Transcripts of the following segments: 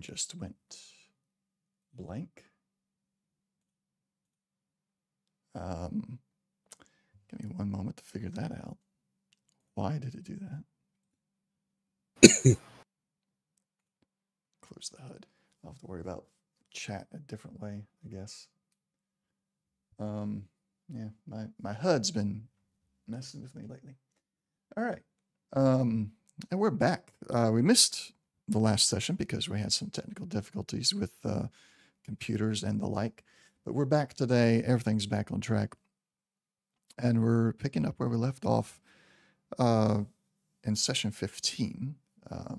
just went blank. Give me one moment to figure that out. Why did it do that? Close the HUD. I'll have to worry about chat a different way, I guess. Yeah, my HUD's been messing with me lately. All right. And we're back. We missed the last session because we had some technical difficulties with computers and the like. But we're back today. Everything's back on track. And we're picking up where we left off in session 15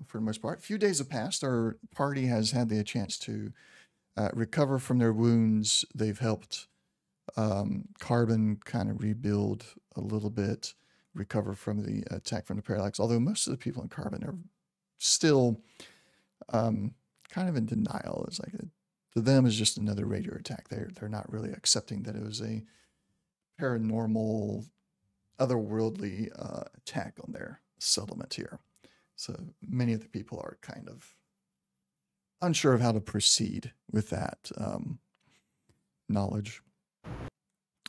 for the most part. A few days have passed. Our party has had the chance to recover from their wounds. They've helped Carbon kind of rebuild a little bit, recover from the attack from the parallax, although most of the people in Carbon are still kind of in denial. It's like to them is just another radar attack. They're not really accepting that it was a paranormal, otherworldly attack on their settlement here. So many of the people are kind of unsure of how to proceed with that knowledge.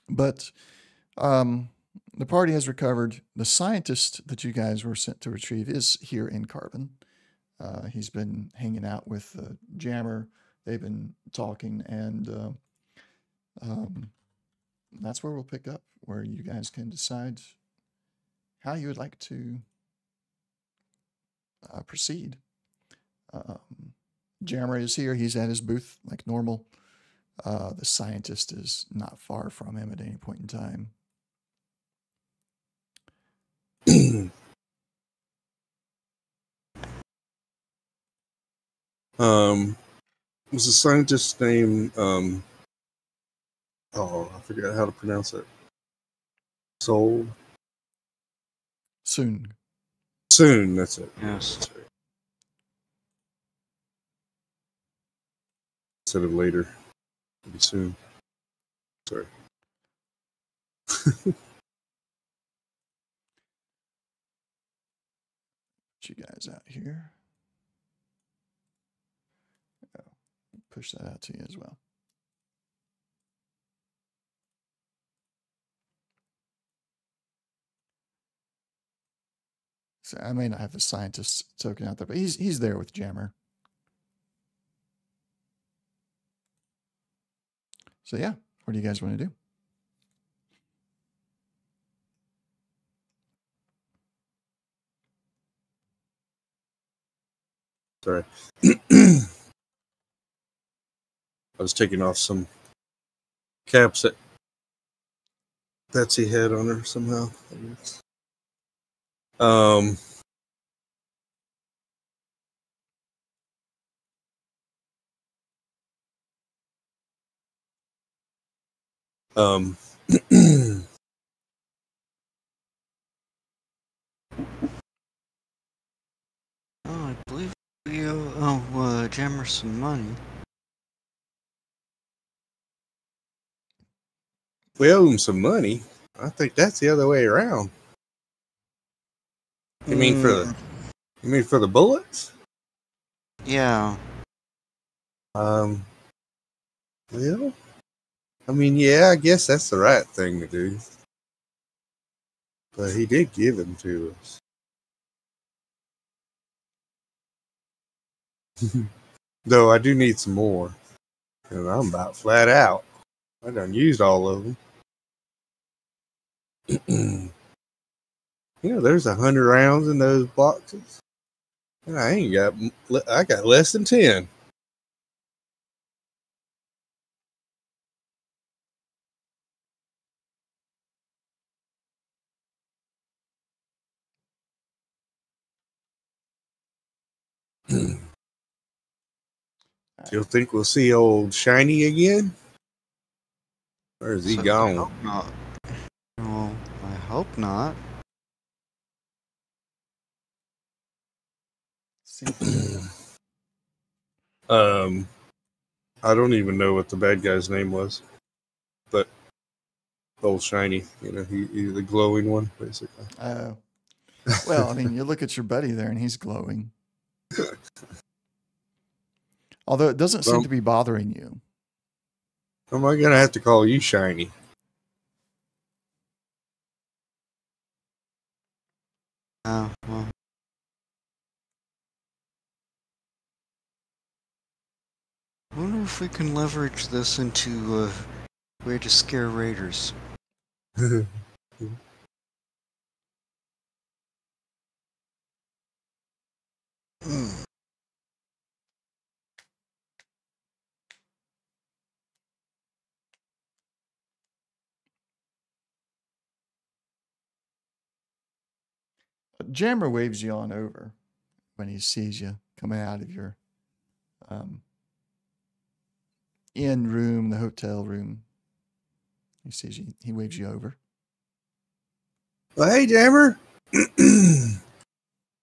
But the party has recovered. The scientist that you guys were sent to retrieve is here in Carbon. He's been hanging out with Jammer. They've been talking, and that's where we'll pick up, where you guys can decide how you would like to proceed. Jammer is here. He's at his booth like normal. The scientist is not far from him at any point in time. Was the scientist's name, I forgot how to pronounce it. Soon, that's it. Yes. Instead of later. Maybe soon. Sorry. Put you guys out here. Push that out to you as well. So I may not have the scientist token out there, but he's there with Jammer. So yeah, what do you guys want to do? Sorry. I was taking off some caps that Betsy had on her somehow. I believe we owe Jammer some money. We owe him some money. I think that's the other way around. You mean for the bullets? Yeah. Well, I mean, yeah, I guess that's the right thing to do. But he did give them to us. Though I do need some more. And I'm about flat out. I done used all of them. There's 100 rounds in those boxes. And I got less than 10. You think we'll see old Shiny again? Or is he gone? I hope not. Well, I hope not. I don't even know what the bad guy's name was, but old Shiny, he's the glowing one, basically. Well, I mean, you look at your buddy there, and he's glowing. Although it doesn't seem Well- to be bothering you. Am I gonna have to call you Shiny? Well. I wonder if we can leverage this into a way to scare raiders. Hmm. Jammer waves you on over when he sees you coming out of your inn room, the hotel room. He sees you. He waves you over. Well, hey, Jammer.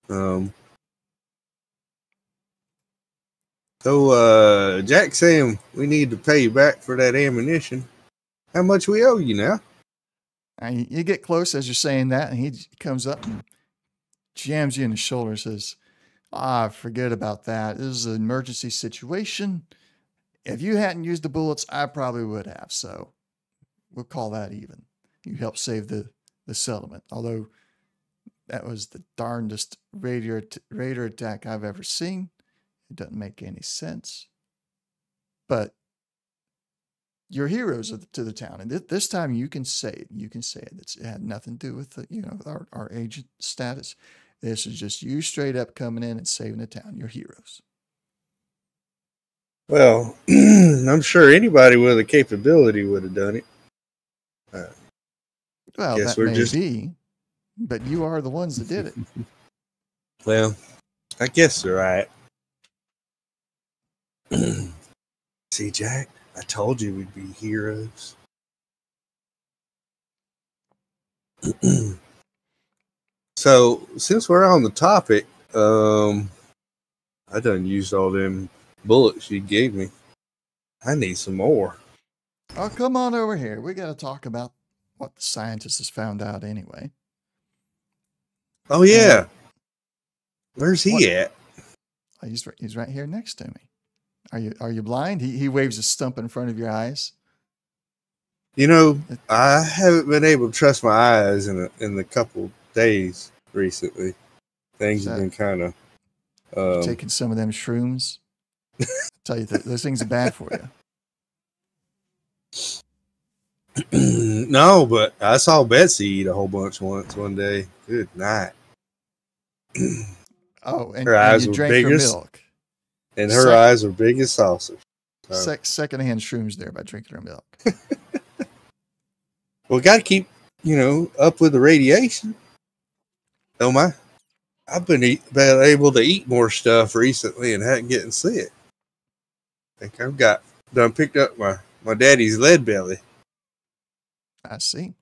um. So, Jack's saying we need to pay you back for that ammunition. How much we owe you now? And you get close as you're saying that, and he comes up and jams you in the shoulder and says, forget about that. This is an emergency situation. If you hadn't used the bullets, I probably would have. So we'll call that even. You helped save the settlement. Although that was the darndest raider attack I've ever seen. It doesn't make any sense. But you're heroes to the town. And this time you can say it. You can say it. It had nothing to do with our agent status. This is just you straight up coming in and saving the town. You're heroes. Well, I'm sure anybody with a capability would have done it. Well, guess that we're may just- be, but you are the ones that did it. Well, I guess they're right. See, Jack, I told you we'd be heroes. So, since we're on the topic, I done used all them bullets you gave me. I need some more. Oh, come on over here. We got to talk about what the scientist has found out anyway. Oh, yeah. Where's he at? Oh, he's right here next to me. Are you blind? He waves a stump in front of your eyes. You know, I haven't been able to trust my eyes in the couple days recently. Things have been kind of. Taking some of them shrooms. I tell you, those things are bad for you. No, but I saw Betsy eat a whole bunch one day. Good night. Oh, and Her eyes you were drank big her as- milk. And her eyes were big as saucers. So. Secondhand shrooms there by drinking her milk. Well, got to keep, up with the radiation. Oh my! I've been able to eat more stuff recently and hadn't getting sick. I think I've done picked up my daddy's lead belly. I see.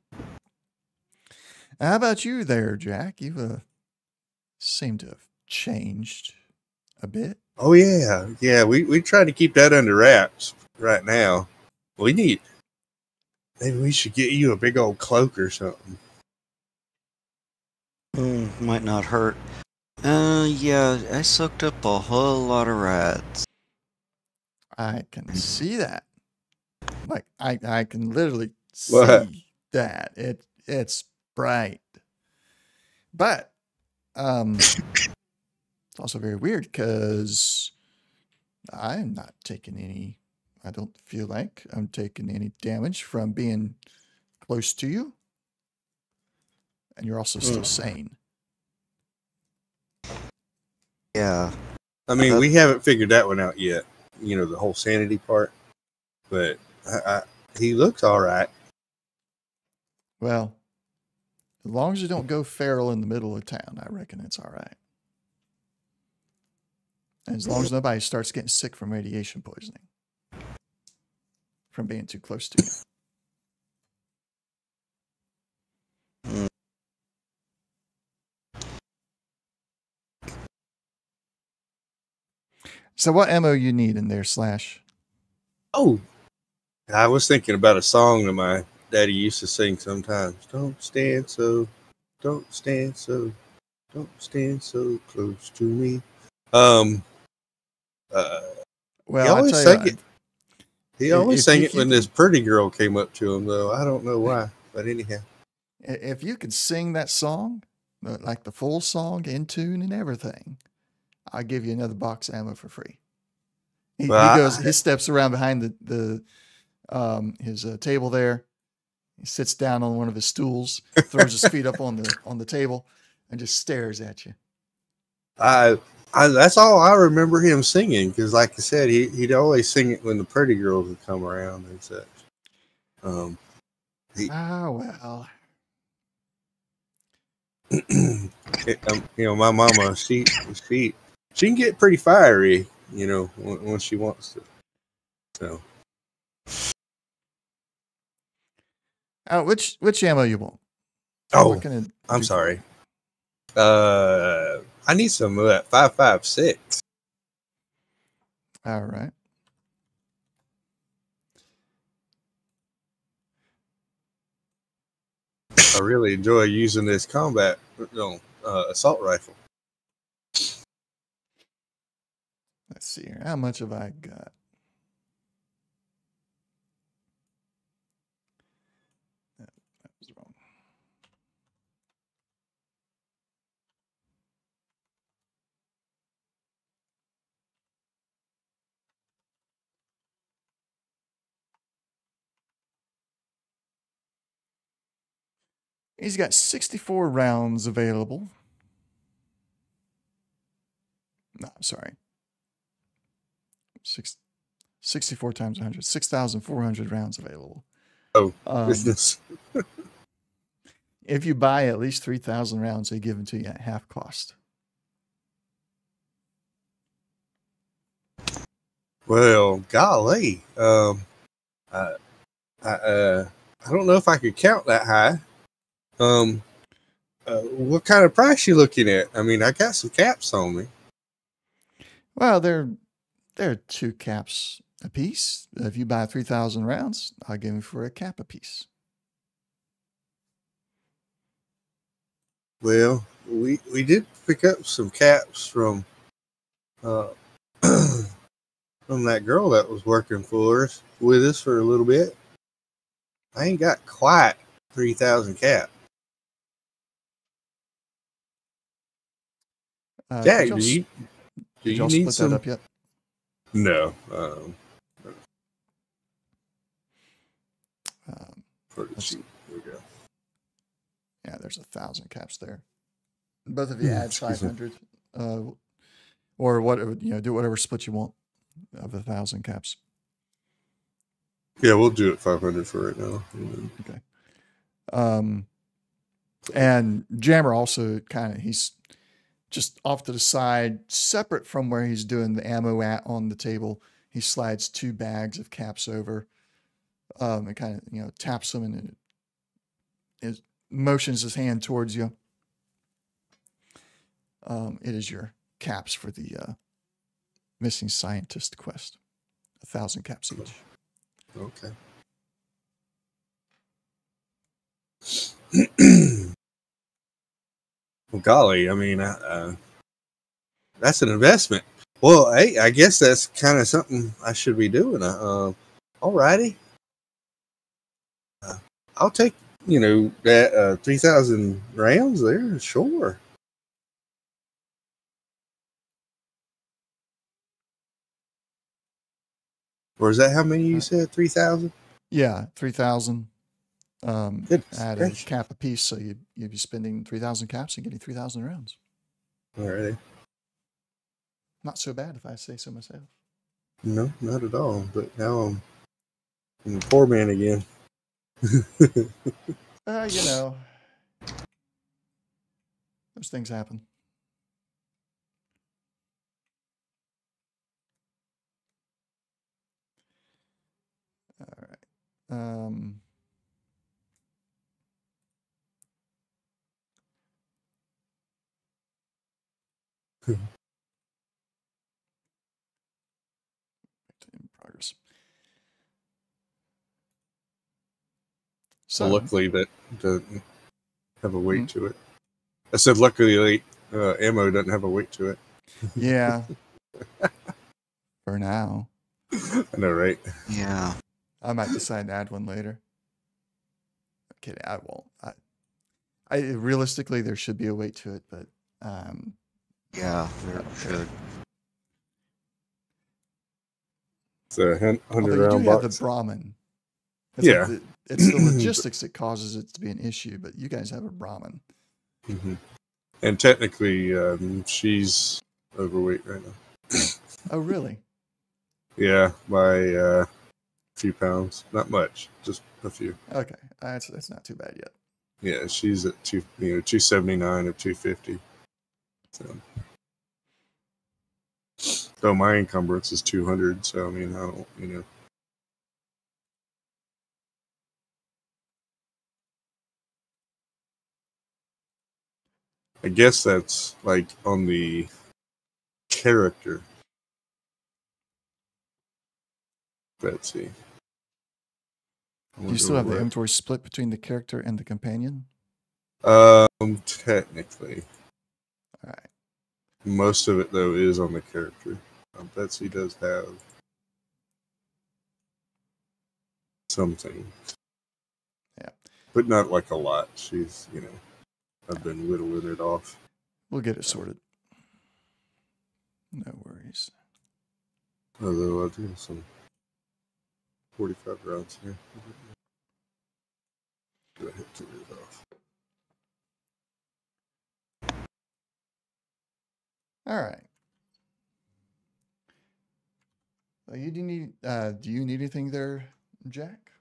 How about you there, Jack? You seem to have changed a bit. Oh yeah. We try to keep that under wraps right now. Maybe we should get you a big old cloak or something. Might not hurt. Yeah, I soaked up a whole lot of rats. I can see that. Like I can literally see What? that. It's bright. But it's also very weird because I'm not taking any, I don't feel like I'm taking any damage from being close to you. And you're also still sane. Yeah. I mean, we haven't figured that one out yet. The whole sanity part. But he looks all right. Well, as long as you don't go feral in the middle of town, I reckon it's all right. And as long as nobody starts getting sick from radiation poisoning, from being too close to you. So what ammo you need in there, Slash? Oh, I was thinking about a song that my daddy used to sing sometimes. Don't stand so close to me. Well, I always tell sang you, it. He always if sang you, it when this pretty girl came up to him, though. I don't know why, but anyhow. if you could sing that song, like the full song in tune and everything, I'll give you another box of ammo for free. Well, He steps around behind his table there. He sits down on one of his stools, throws his feet up on the table, and just stares at you. I that's all I remember him singing, because, like I said, he'd always sing it when the pretty girls would come around and such. Well. My mama, she can get pretty fiery, when she wants to. So, Which ammo you want? oh, What can it I'm do sorry. I need some of that 5.56. All right. I really enjoy using this combat, assault rifle. Let's see here. How much have I got? That was wrong. He's got 64 rounds available. No, I'm sorry. 64 times 100. 6,400 rounds available. Oh, business. If you buy at least 3,000 rounds, they give them to you at half cost. Well, golly. I don't know if I could count that high. What kind of price you looking at? I mean, I got some caps on me. Well, they're 2 caps a piece. If you buy 3,000 rounds, I'll give you for a cap a piece. Well, we did pick up some caps from from that girl that was working with us for a little bit. I ain't got quite 3,000 cap. Jack, do you y'all need split some? that up yet? No. For the sheet. There we go. Yeah, there's 1,000 caps there. Both of you add 500, or whatever, do whatever split you want of the 1,000 caps. Yeah, we'll do it 500 for right now. Okay. And Jammer also he's just off to the side, separate from where he's doing the ammo on the table. He slides 2 bags of caps over, and kind of, taps them and it motions his hand towards you. It is your caps for the missing scientist quest. 1,000 caps each. Okay. Well, golly, I mean, that's an investment. Well, hey, I guess that's kind of something I should be doing. Alrighty. I'll take, that 3,000 rounds there, sure. Or is that how many you said? 3,000? Yeah, 3,000. Add a gracious. cap a piece, so you'd be spending 3,000 caps and getting 3,000 rounds. Alrighty. Not so bad, if I say so myself. No, not at all. But now I'm a poor man again. Those things happen. All right. In progress. So luckily, that doesn't have a weight to it. I said, luckily, ammo doesn't have a weight to it. Yeah. For now. I know, right? Yeah. I might decide to add one later. I'm kidding, I won't. I realistically, there should be a weight to it, but Yeah, I there don't care. should. It's a 100 Although you do round have the box. Brahmin. It's Yeah. like it's the logistics that causes it to be an issue, but you guys have a Brahmin. Mm-hmm. And technically, she's overweight right now. Oh, really? Yeah, by a few pounds. Not much, just a few. Okay, that's not too bad yet. Yeah, she's at 279 or 250. So my encumbrance is 200. So I mean, I don't, I guess that's like on the character. Let's see. Do you still have the inventory split between the character and the companion? Technically. All right. Most of it though is on the character. Betsy does have something. Yeah. But not like a lot. She's, I've been whittling it off. We'll get it sorted. No worries. Although I do have some 45 rounds here. Go ahead and get it off. All right. Do you need anything there, Jack?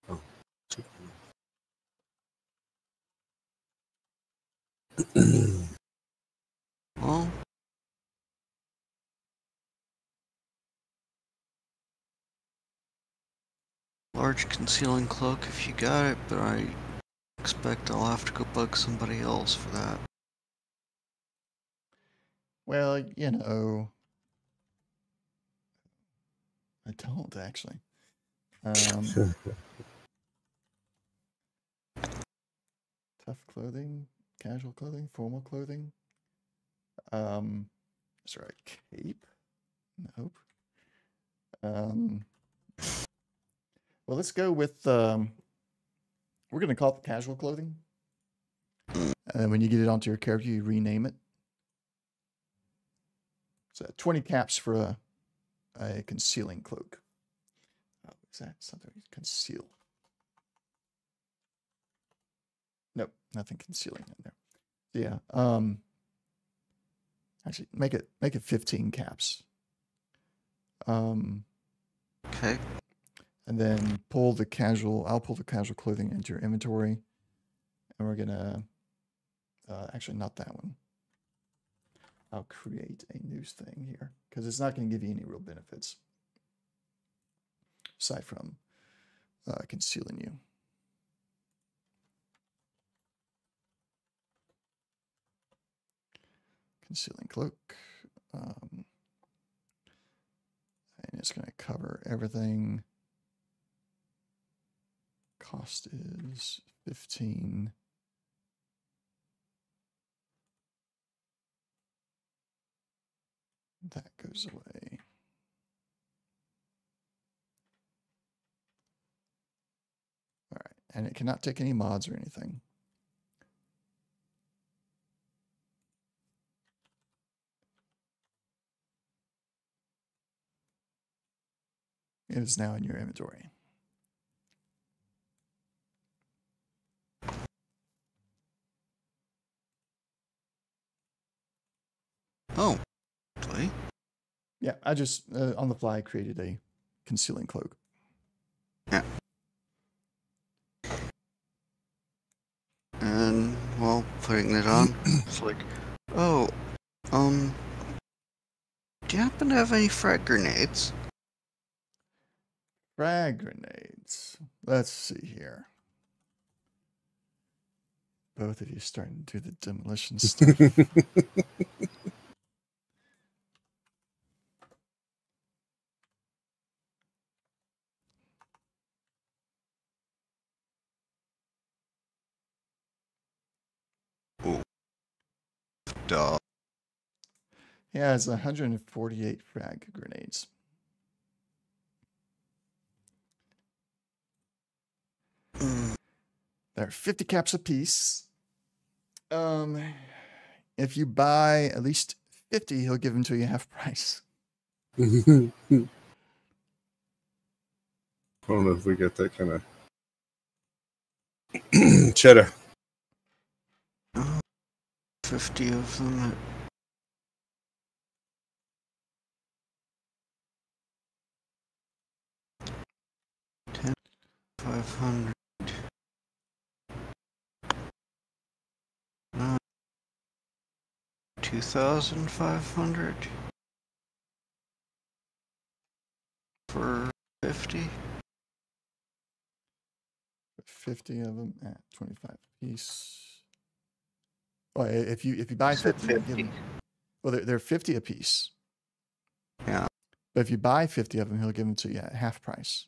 Oh. Well, large concealing cloak if you got it, but I expect I'll have to go bug somebody else for that. Well, I don't actually. Tough clothing, casual clothing, formal clothing. Sorry, cape. Nope. Well, let's go with. We're gonna call it casual clothing, and then when you get it onto your character, you rename it. So 20 caps for a concealing cloak. Oh, is that something conceal? Nope, nothing concealing in there. Yeah. Actually, make it 15 caps. Okay. And then I'll pull the casual clothing into your inventory. And we're gonna, actually not that one. I'll create a new thing here because it's not gonna give you any real benefits. Aside from concealing you. Concealing cloak. And it's gonna cover everything. Cost is 15. That goes away. All right, and it cannot take any mods or anything. It is now in your inventory. Oh, really? Yeah, I just, on the fly, created a concealing cloak. Yeah. And, while putting it on, it's like, oh, do you happen to have any frag grenades? Frag grenades. Let's see here. Both of you starting to do the demolition stuff. dog. He has 148 frag grenades. They're 50 caps apiece. If you buy at least 50, he'll give them to you half price. I don't know if we got that kind of cheddar. 50 of them at 500. 2,500 for 50. 50 of them at 25 apiece. Well, if you buy 50, give them, well, they're 50 apiece. Yeah. But if you buy 50 of them, he'll give them to you at half price.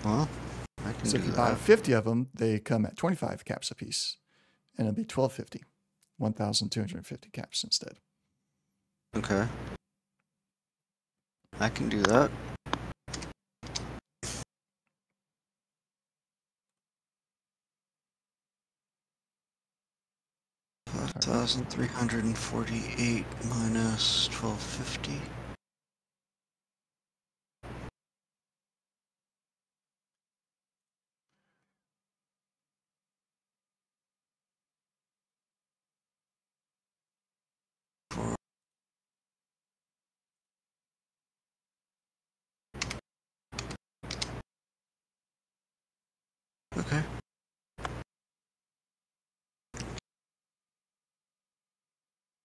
Well, I can So do if you that. buy 50 of them, they come at 25 caps apiece, and it'll be 1,250, 1,250 caps instead. Okay. I can do that. $5,348 minus 1,250. Okay.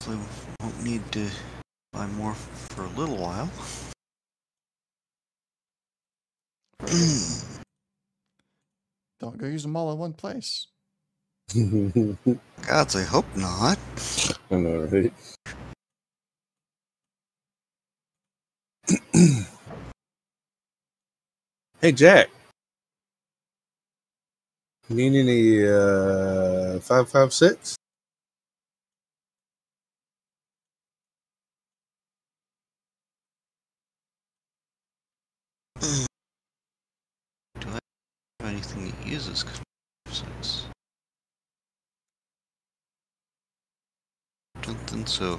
So won't need to buy more for a little while. Don't go use them all in one place. Gods, I hope not. I know, right? Hey, Jack. Need any 5.56? Do I have anything that uses 6? Don't think so.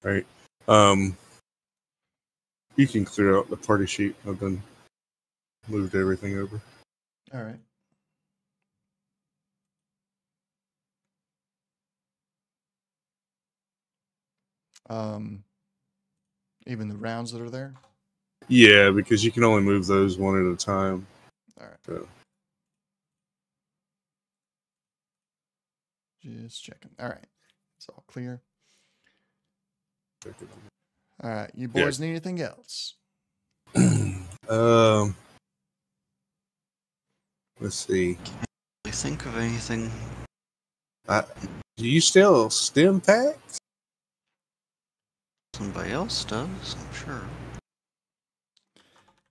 Right. You can clear out the party sheet. I've been moved everything over. All right. Even the rounds that are there. Yeah, because you can only move those one at a time. All right. So. Just checking. All right. It's all clear. All right. You boys need anything else? Let's see. Can't really think of anything. Do you still stim packs? Somebody else does, I'm sure.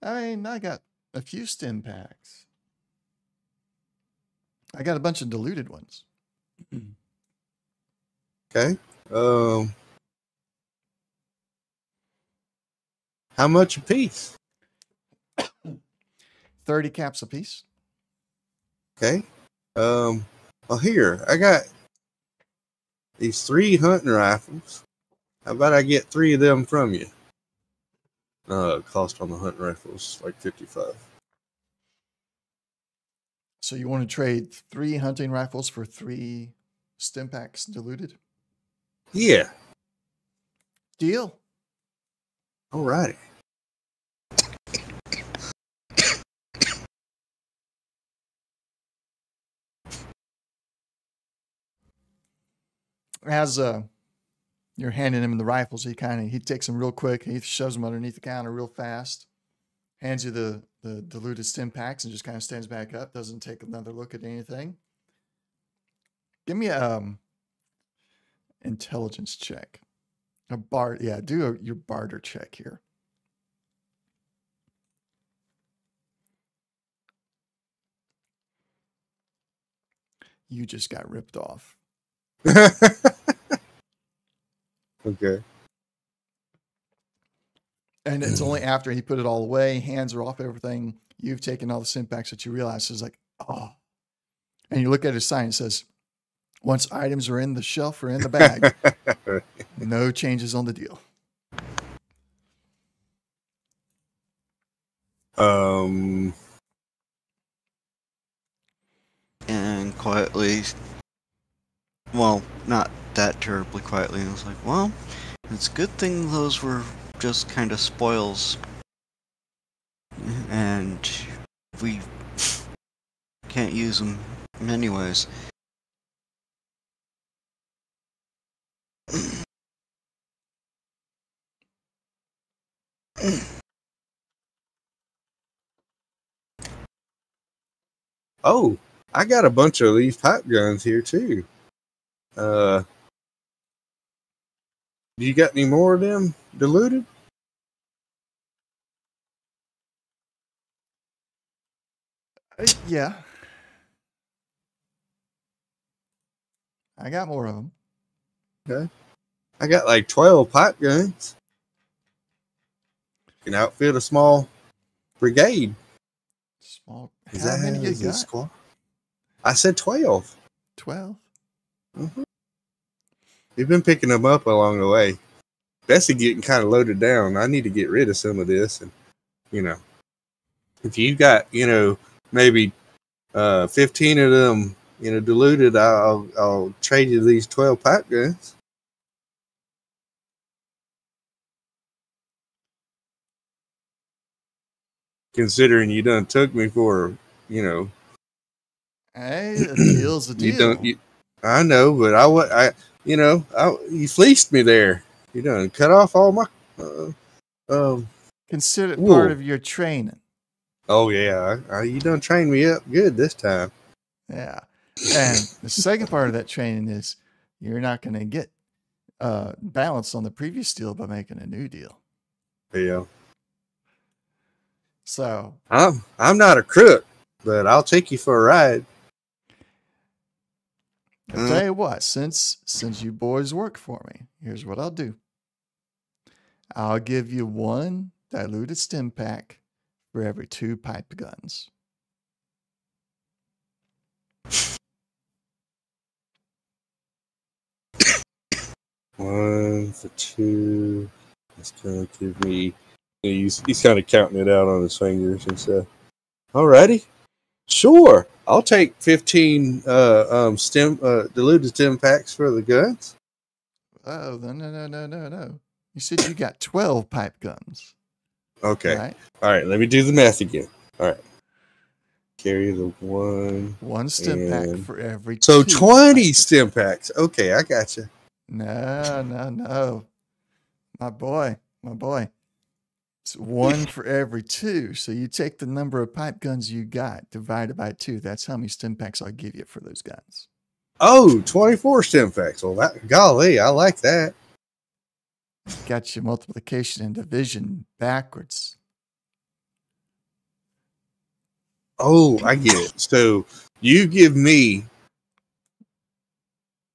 I mean, I got a few stim packs. I got a bunch of diluted ones. Okay. How much a piece? 30 caps a piece. Okay. Well, here I got these 3 hunting rifles. How about I get 3 of them from you? Cost on the hunting rifles like 55. So you want to trade 3 hunting rifles for 3 stim packs diluted? Yeah. Deal. Alrighty. As you're handing him the rifles, he takes them real quick. He shoves them underneath the counter real fast. hands you the diluted stim packs and just kind of stands back up, doesn't take another look at anything. Give me a intelligence check. Do your barter check here. You just got ripped off. Okay. And it's only after he put it all away, hands are off everything, you've taken all the stim packs that you realize is like, oh. And you look at his sign, it says, once items are in the shelf or in the bag, no changes on the deal. And quietly, well, not that terribly quietly, I was like, well, it's a good thing those were just kind of spoils. And we can't use them anyways. Oh, I got a bunch of these pipe guns here too. You got any more of them diluted? Yeah. I got more of them. Okay. I got like 12 pipe guns. You can outfit a small brigade. Small. Is How that many you is a got? squad? I said 12. 12. Mm-hmm. We've been picking them up along the way. Bessie getting kind of loaded down. I need to get rid of some of this. And, if you got, maybe 15 of them, diluted, I'll trade you these 12 pipe guns. Considering you done took me for, Hey, a deal's a deal. I know, but you fleeced me there. You done cut off all my, Consider it wool. part of your training. Oh yeah, you done trained me up good this time. Yeah. And the second part of that training is you're not going to get balance on the previous deal by making a new deal. Yeah. So I'm not a crook, but I'll take you for a ride. I'll tell you what, since you boys work for me, here's what I'll do. I'll give you 1 diluted stim pack for every 2 pipe guns. One for 2. That's gonna give me. He's kind of counting it out on his fingers and stuff. Alrighty, sure. I'll take 15 diluted stim packs for the guns. Oh, no. You said you got 12 pipe guns. Okay. Right? All right. Let me do the math again. All right. Carry the 1 stim pack for every 2. So 20 stim packs. Okay, I got you. No. My boy. It's 1 for every 2. So you take the number of pipe guns you got divided by 2. That's how many stim packs I'll give you for those guns. Oh, 24 stim packs. Well, golly, I like that. Got your multiplication and division backwards. Oh, I get it. So you give me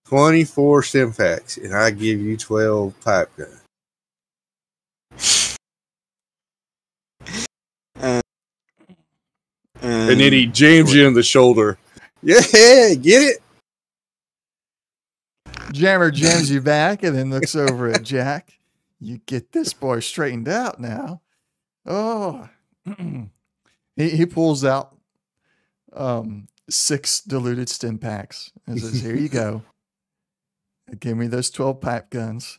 24 stim packs, and I give you 12 pipe guns. And then he jams you in the shoulder. Yeah, get it? Jammer jams you back and then looks over at Jack. You get this boy straightened out now. Oh, he pulls out 6 diluted stim packs and says, "Here you go. Give me those 12 pipe guns."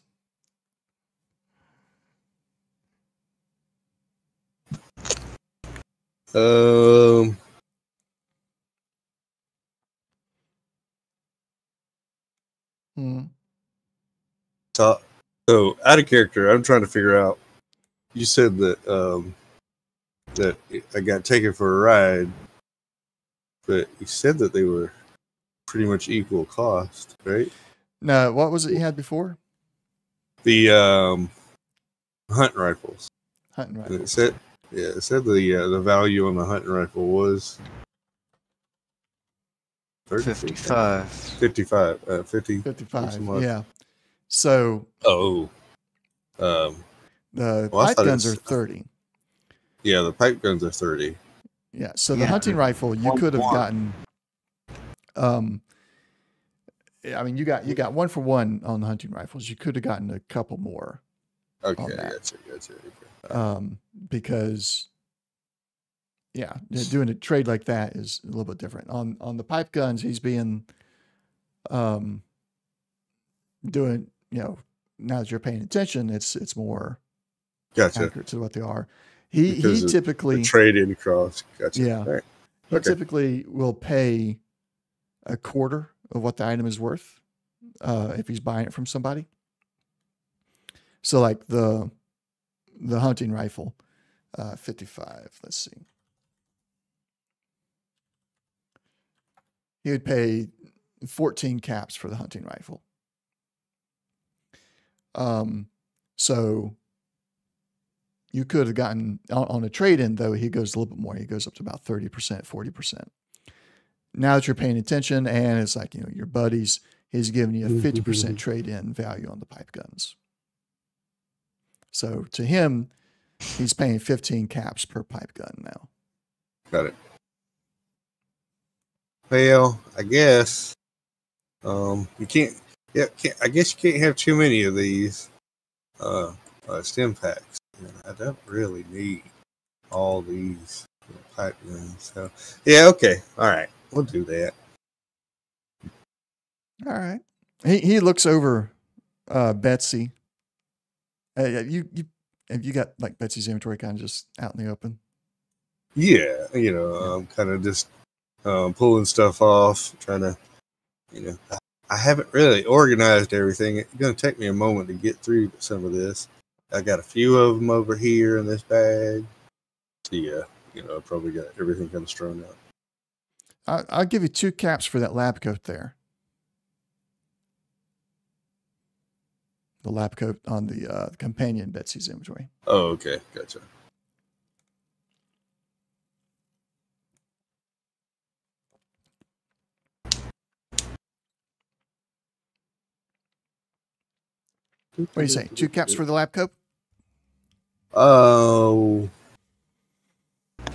So out of character, I'm trying to figure out. You said that that I got taken for a ride, but you said that they were pretty much equal cost, right? No, what was it you had before? The hunting rifles. Hunting And rifle. it said the value on the hunting rifle was 55. 55. 50. 55. Yeah. So Oh. the Well, I pipe thought guns it's- are 30. Yeah, the pipe guns are 30. Yeah. So the Yeah. hunting rifle you could have 1-1. gotten. I mean, you got 1 for 1 on the hunting rifles. You could have gotten a couple more. Okay, On that. gotcha. Okay. Because doing a trade like that is a little bit different. On the pipe guns, he's being doing, now that you're paying attention, it's more Gotcha. accurate to what they are. He Because of typically the trade-in cross. Gotcha. Yeah. All right. he Okay. typically will pay a quarter of what the item is worth if he's buying it from somebody. So like the hunting rifle, 55. Let's see. He would pay 14 caps for the hunting rifle. So you could have gotten on a trade-in, though, he goes a little bit more. He goes up to about 30%, 40%. Now that you're paying attention and it's like, your buddies, he's giving you a 50% trade-in value on the pipe guns. So to him, he's paying 15 caps per pipe gun now. Got it. Well, I guess you can't. Yeah, I guess you can't have too many of these stem packs. I don't really need all these pipe guns. So yeah, okay, all right, we'll do that. All right. He looks over Betsy. You have you got like Betsy's inventory kind of just out in the open? Yeah, I'm kind of just pulling stuff off, trying to, I haven't really organized everything. It's going to take me a moment to get through some of this. I got a few of them over here in this bag. So yeah, I probably got everything kind of strewn out. I'll give you 2 caps for that lab coat there. The lab coat on the companion Betsy's inventory. Oh, okay, gotcha. What do you say? 2 caps for the lab coat? Oh,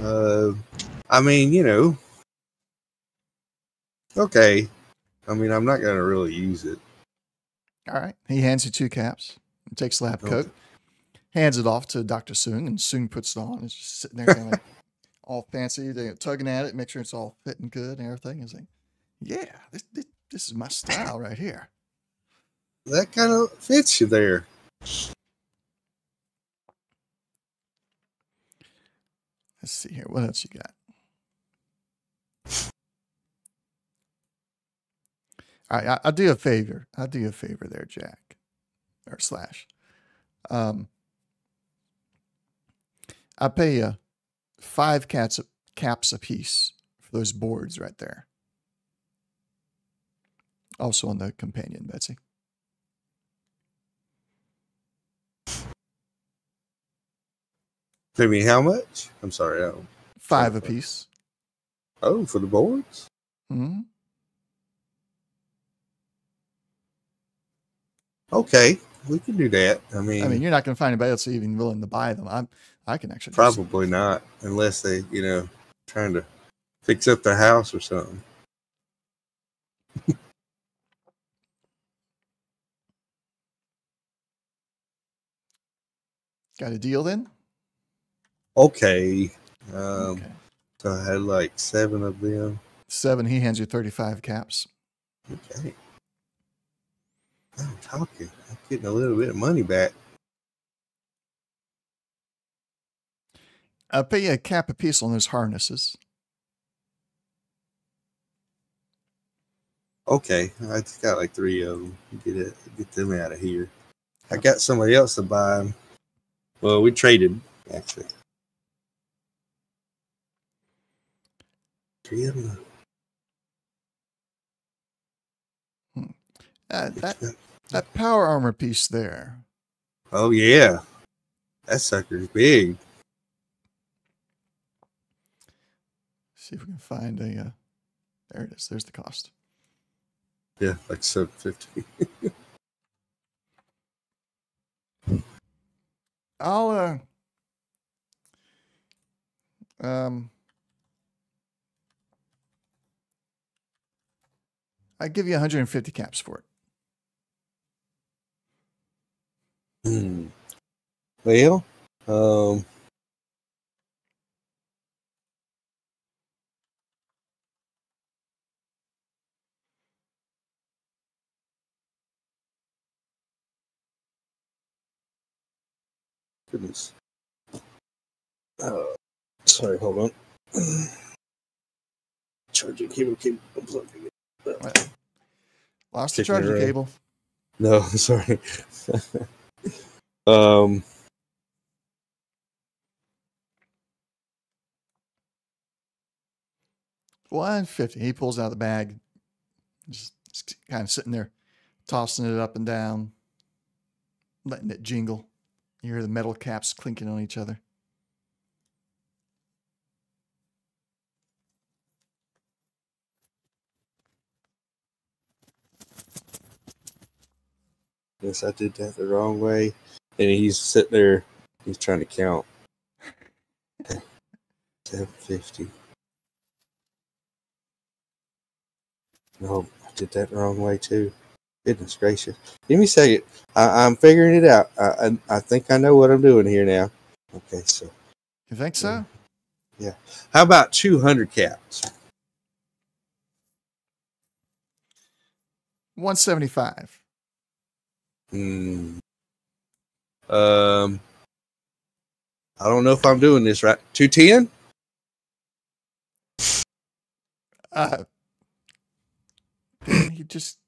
I mean, okay. I mean, I'm not going to really use it. All right. He hands you 2 caps. He takes the lab coat, hands it off to Dr. Soong, and Soong puts it on. It's just sitting there kind of like all fancy. They're tugging at it, make sure it's all fitting good and everything. He's like, yeah, this is my style right here. That kind of fits you there. Let's see here. What else you got? All right. I'll do you a favor. I'll do you a favor there, Jack. Or Slash. I'll pay you 5 caps a piece for those boards right there. Also on the companion, Betsy. I mean, how much? I'm sorry. 5 a piece. Oh, for the boards? Mm-hmm. Okay, we can do that. I mean, you're not going to find anybody else even willing to buy them. I can actually probably not, unless they, trying to fix up their house or something. Got a deal then? Okay. Okay. So I had like 7 of them. 7. He hands you 35 caps. Okay. I'm talking. I'm getting a little bit of money back. I'll pay you a cap a piece on those harnesses. Okay, I just got like 3 of them. Get them out of here. I got somebody else to buy them. Well, we traded actually. 3 of them. That power armor piece there. Oh, yeah. That sucker's big. See if we can find a. There it is. There's the cost. Yeah, like $750. I'll I give you 150 caps for it. Well, goodness. Sorry, hold on. Charging cable unplugging it. Lost the charging cable. No, sorry. 150. He pulls out the bag, just kind of sitting there, tossing it up and down, letting it jingle. You hear the metal caps clinking on each other. Yes, I did that the wrong way. And he's sitting there, he's trying to count. 750. No, I did that the wrong way too. Goodness gracious. Give me a second. I'm figuring it out. I think I know what I'm doing here now. Okay, so. You think so? Yeah. How about 200 caps? 175. I don't know if I'm doing this right. 210? You just,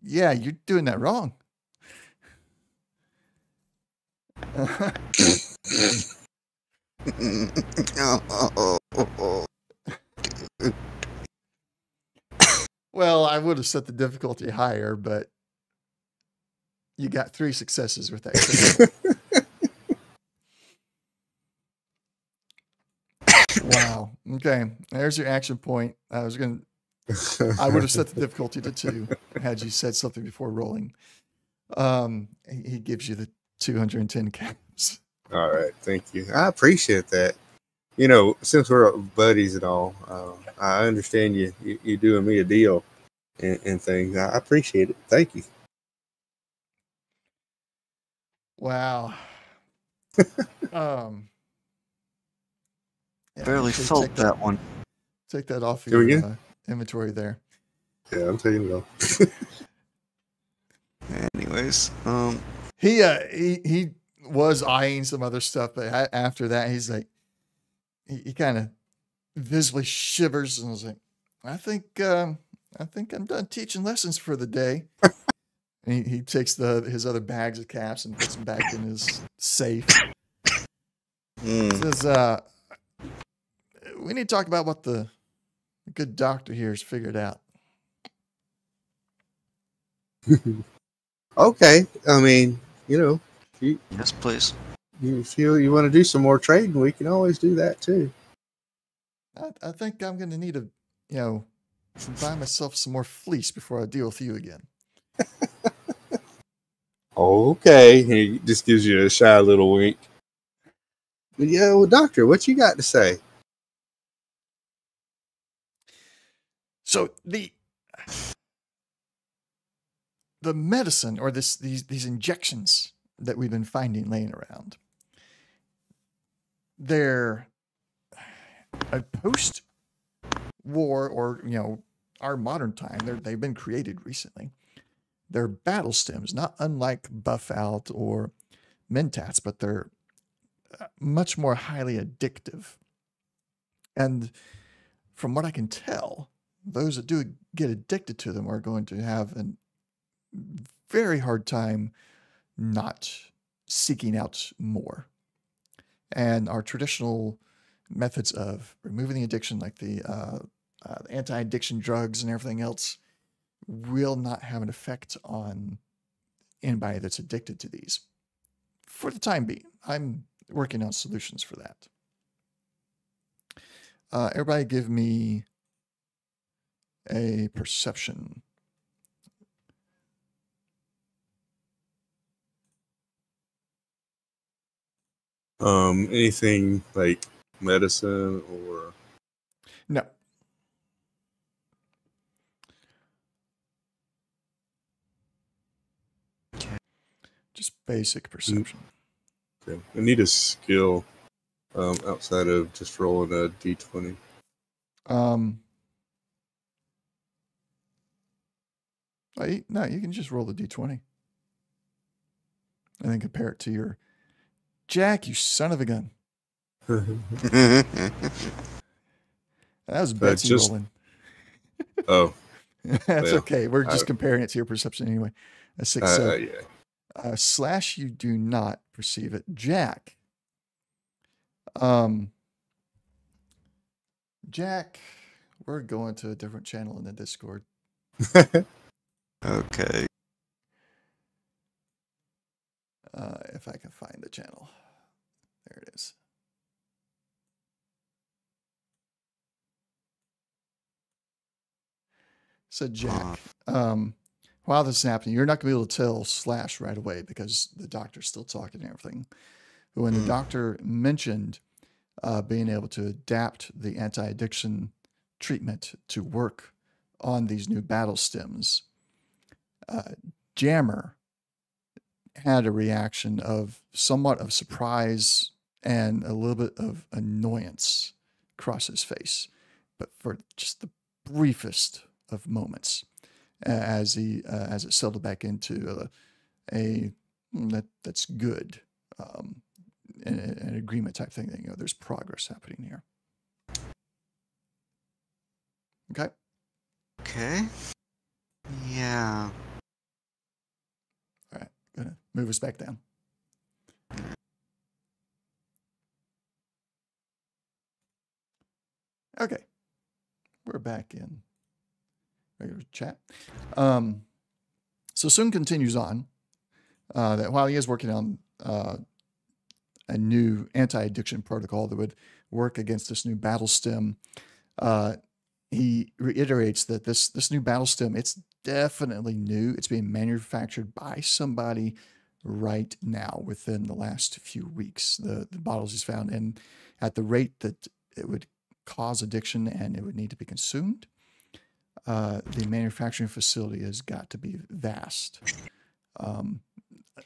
yeah, you're doing that wrong. Well, I would have set the difficulty higher, but you got 3 successes with that. Wow. Okay. There's your action point. I would have set the difficulty to 2 had you said something before rolling. He gives you the 210 caps. All right. Thank you. I appreciate that. You know, since we're buddies and all, I understand you doing me a deal and things. I appreciate it. Thank you. Wow. Barely felt that one. Take that off your inventory there. Yeah, I'm taking it off. Anyways, he was eyeing some other stuff, but after that, he's like, he kind of visibly shivers and was like, I think I'm done teaching lessons for the day. And he takes his other bags of caps and puts them back in his safe. Says, we need to talk about what the good doctor here has figured out. Okay. I mean, you know, yes, please. You feel you want to do some more trading, we can always do that too. I think I'm going to need to buy myself some more fleece before I deal with you again. Okay. He just gives you a shy little wink. But yeah, well, doctor, what you got to say? So the medicine or these injections that we've been finding laying around, they're a post-war or our modern time. They've been created recently. They're battle stems, not unlike Buff Out or Mentats, but they're much more highly addictive. And from what I can tell, those that do get addicted to them are going to have a very hard time not seeking out more. And our traditional methods of removing the addiction, like the anti-addiction drugs and everything else, will not have an effect on anybody that's addicted to these. For the time being, I'm working on solutions for that. Everybody give me a perception. Anything like medicine or No. Just basic perception. okay. I need a skill outside of just rolling a d20. No, you can just roll the d20 and then compare it to your Jack, you son of a gun. That was Betsy rolling. Oh. That's okay. We're just comparing it to your perception anyway. A 6. Yeah. Slash, you do not perceive it. Jack. Jack, we're going to a different channel in the Discord. Okay. If I can find the channel. There it is. So Jack, while this is happening, you're not going to be able to tell Slash right away because the doctor's still talking and everything. But when the doctor mentioned being able to adapt the anti-addiction treatment to work on these new battle stems, Jammer had a reaction of somewhat of surprise and a little bit of annoyance across his face, but for just the briefest of moments, as it settled back into that's good, an agreement type thing. That, there's progress happening here. Okay. Okay. Yeah. All right. Gonna move us back down. Okay. We're back in regular chat. So Soon continues on that while he is working on a new anti-addiction protocol that would work against this new battle stem, he reiterates that this new battle stem, it's definitely new. It's being manufactured by somebody right now within the last few weeks. The bottles he's found, and at the rate that it would cause addiction and it would need to be consumed, the manufacturing facility has got to be vast,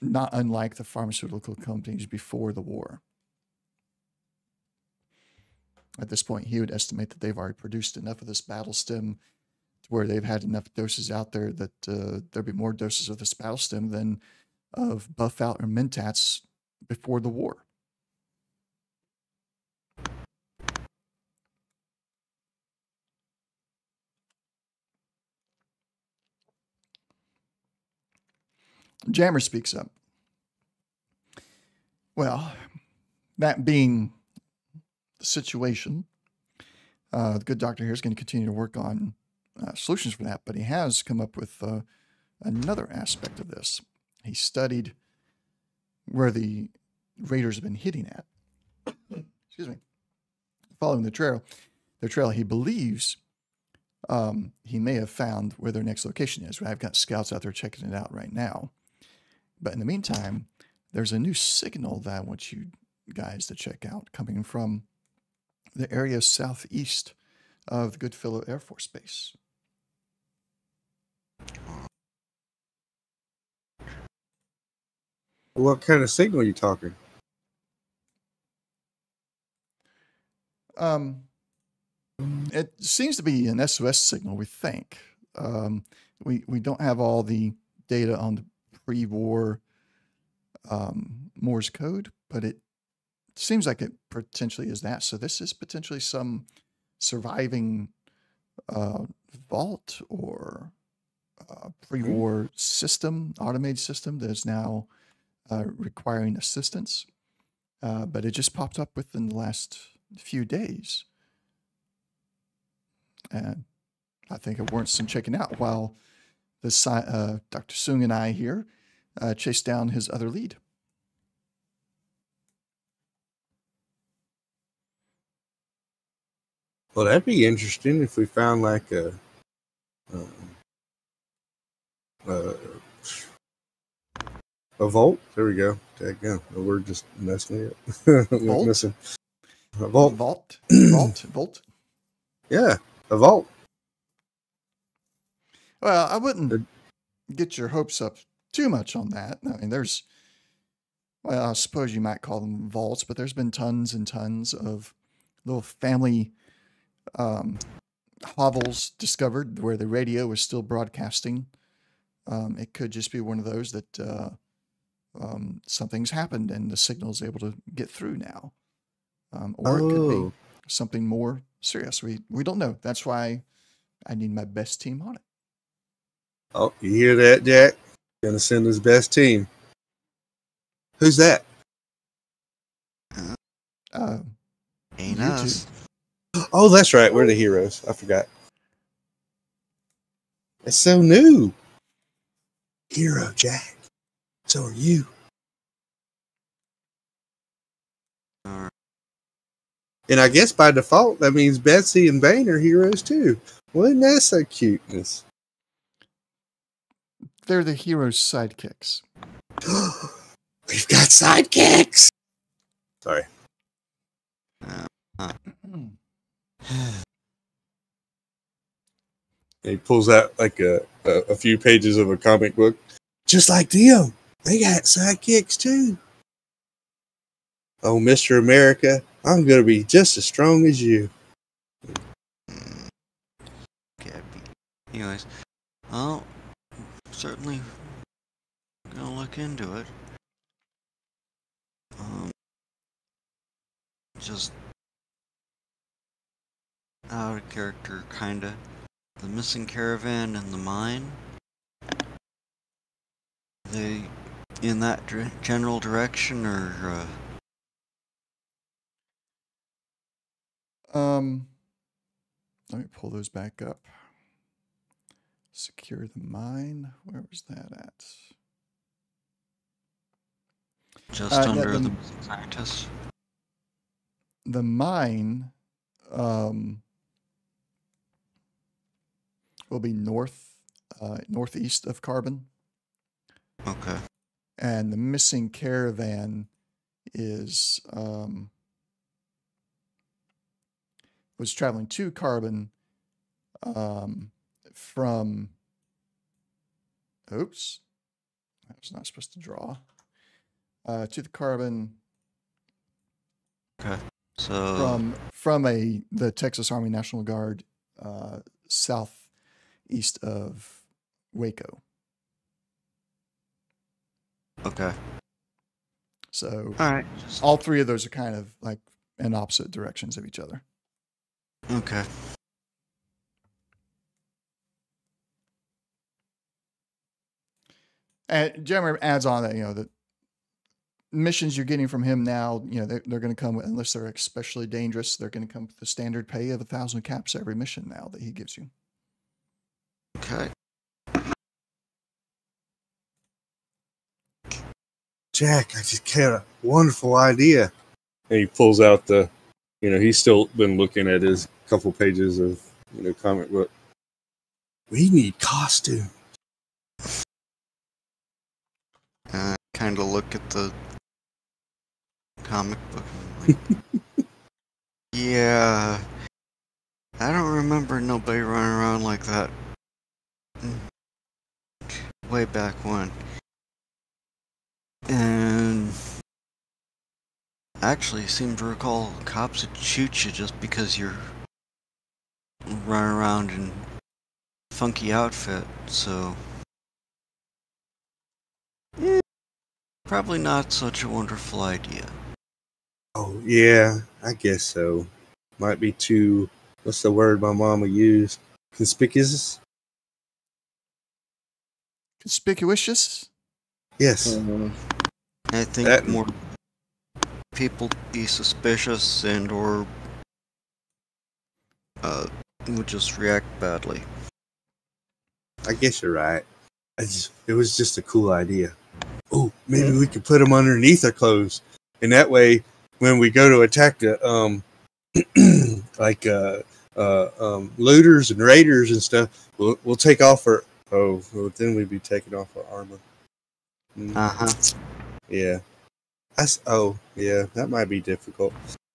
not unlike the pharmaceutical companies before the war. At this point, he would estimate that they've already produced enough of this battle stem to where they've had enough doses out there that there'd be more doses of this battle stem than of Buff Out or Mentats before the war. Jammer speaks up. Well, that being the situation, the good doctor here is going to continue to work on solutions for that, but he has come up with another aspect of this. He studied where the raiders have been hitting at. Excuse me. Following the trail, he believes he may have found where their next location is. I've got scouts out there checking it out right now. But in the meantime, there's a new signal that I want you guys to check out coming from the area southeast of the Goodfellow Air Force Base. What kind of signal are you talking? It seems to be an SOS signal, we think. We don't have all the data on the pre-war Morse code, but it seems like it potentially is that. So this is potentially some surviving vault or pre-war system, automated system that is now requiring assistance. But it just popped up within the last few days. And I think it warrants some checking out while Dr. Sung and I here chase down his other lead. Well, that'd be interesting if we found like a vault. There we go. Again, we're just messing it up. Vault? Missing a vault. Vault. Yeah, a vault. Well, I wouldn't get your hopes up too much on that. I mean, I suppose you might call them vaults, but there's been tons and tons of little family hovels discovered where the radio is still broadcasting. It could just be one of those that something's happened and the signal is able to get through now. Or it could be something more serious. We don't know. That's why I need my best team on it. Oh, you hear that, Jack? Gonna send his best team. Who's that? Ain't us. Oh, that's right. We're the heroes. I forgot. It's so new. Hero, Jack. So are you. Alright. And I guess by default, that means Betsy and Bane are heroes too. Wasn't that so cuteness? They're the heroes' sidekicks. We've got sidekicks. Sorry. He pulls out like a few pages of a comic book. Just like them. They got sidekicks too. Oh, Mr. America, I'm going to be just as strong as you. Anyways, well, certainly gonna look into it. Just out of character, kinda. The missing caravan and the mine. They in that general direction, or let me pull those back up. Secure the mine. Where was that at? just under the missing scientist? The mine will be northeast of Carbon. Okay. And the missing caravan was traveling to Carbon from, oops, I was not supposed to draw, to the Carbon. Okay. So from the Texas Army National Guard southeast of Waco. Okay. So all right. All three of those are kind of like in opposite directions of each other. Okay. And Jeremy adds on that, the missions you're getting from him now, they're going to come, unless they're especially dangerous, they're going to come with the standard pay of 1,000 caps every mission now that he gives you. Okay. Jack, I just had a wonderful idea. And he pulls out he's still been looking at his couple pages of, comic book. We need costumes. Kind of look at the comic book and like, yeah, I don't remember nobody running around like that way back when. And actually seem to recall cops would shoot you just because you're running around in funky outfit, so probably not such a wonderful idea. Oh, yeah, I guess so. Might be too, what's the word my mama used? Conspicuous? Conspicuous? Yes. I think more people be suspicious and or would just react badly. I guess you're right. It was just a cool idea. Oh, maybe we could put them underneath our clothes, and that way, when we go to attack the looters and raiders and stuff, we'll take off our. Oh, well, then we'd be taking off our armor. Yeah. Yeah, that might be difficult.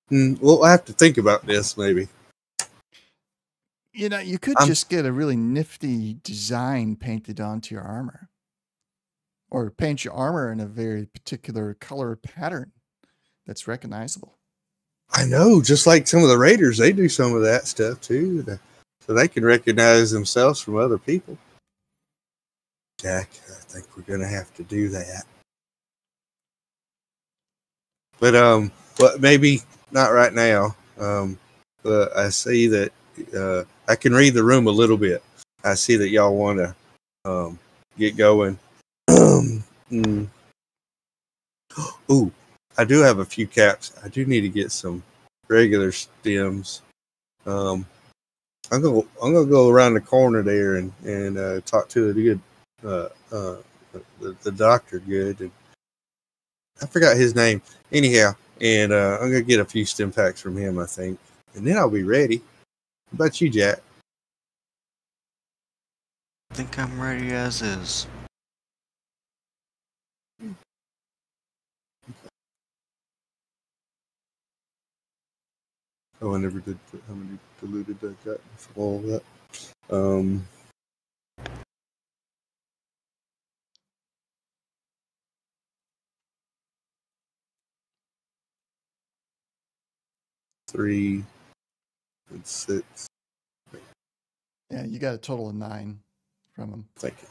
We'll have to think about this, maybe. You could just get a really nifty design painted onto your armor. Or paint your armor in a very particular color pattern that's recognizable. I know, just like some of the raiders, they do some of that stuff too, so they can recognize themselves from other people. Jack, I think we're gonna have to do that. But maybe not right now. But I see that I can read the room a little bit. I see that y'all want to get going. Ooh, I do have a few caps. I do need to get some regular stems. I'm gonna go around the corner there and talk to the good the doctor. Good. And I forgot his name. Anyhow, and I'm gonna get a few stem packs from him, I think, and then I'll be ready. How about you, Jack? I think I'm ready as is. Oh, I never did put how many diluted I got from all of that. Three and 6. Yeah, you got a total of 9 from them. Thank you.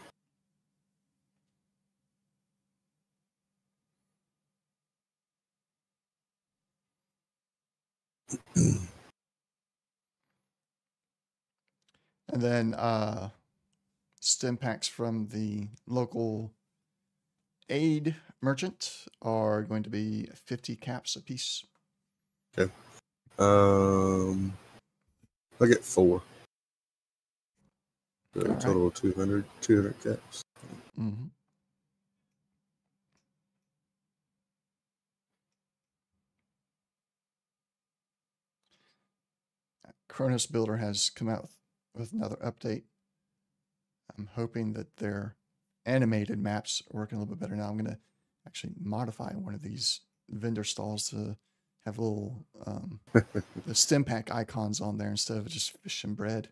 And then stem packs from the local aid merchant are going to be 50 caps a piece. Okay. I get 4. So a total of 200 caps. Mm-hmm. Kronos Builder has come out with another update. I'm hoping that their animated maps are working a little bit better now. I'm going to actually modify one of these vendor stalls to have little the stem pack icons on there instead of just fish and bread.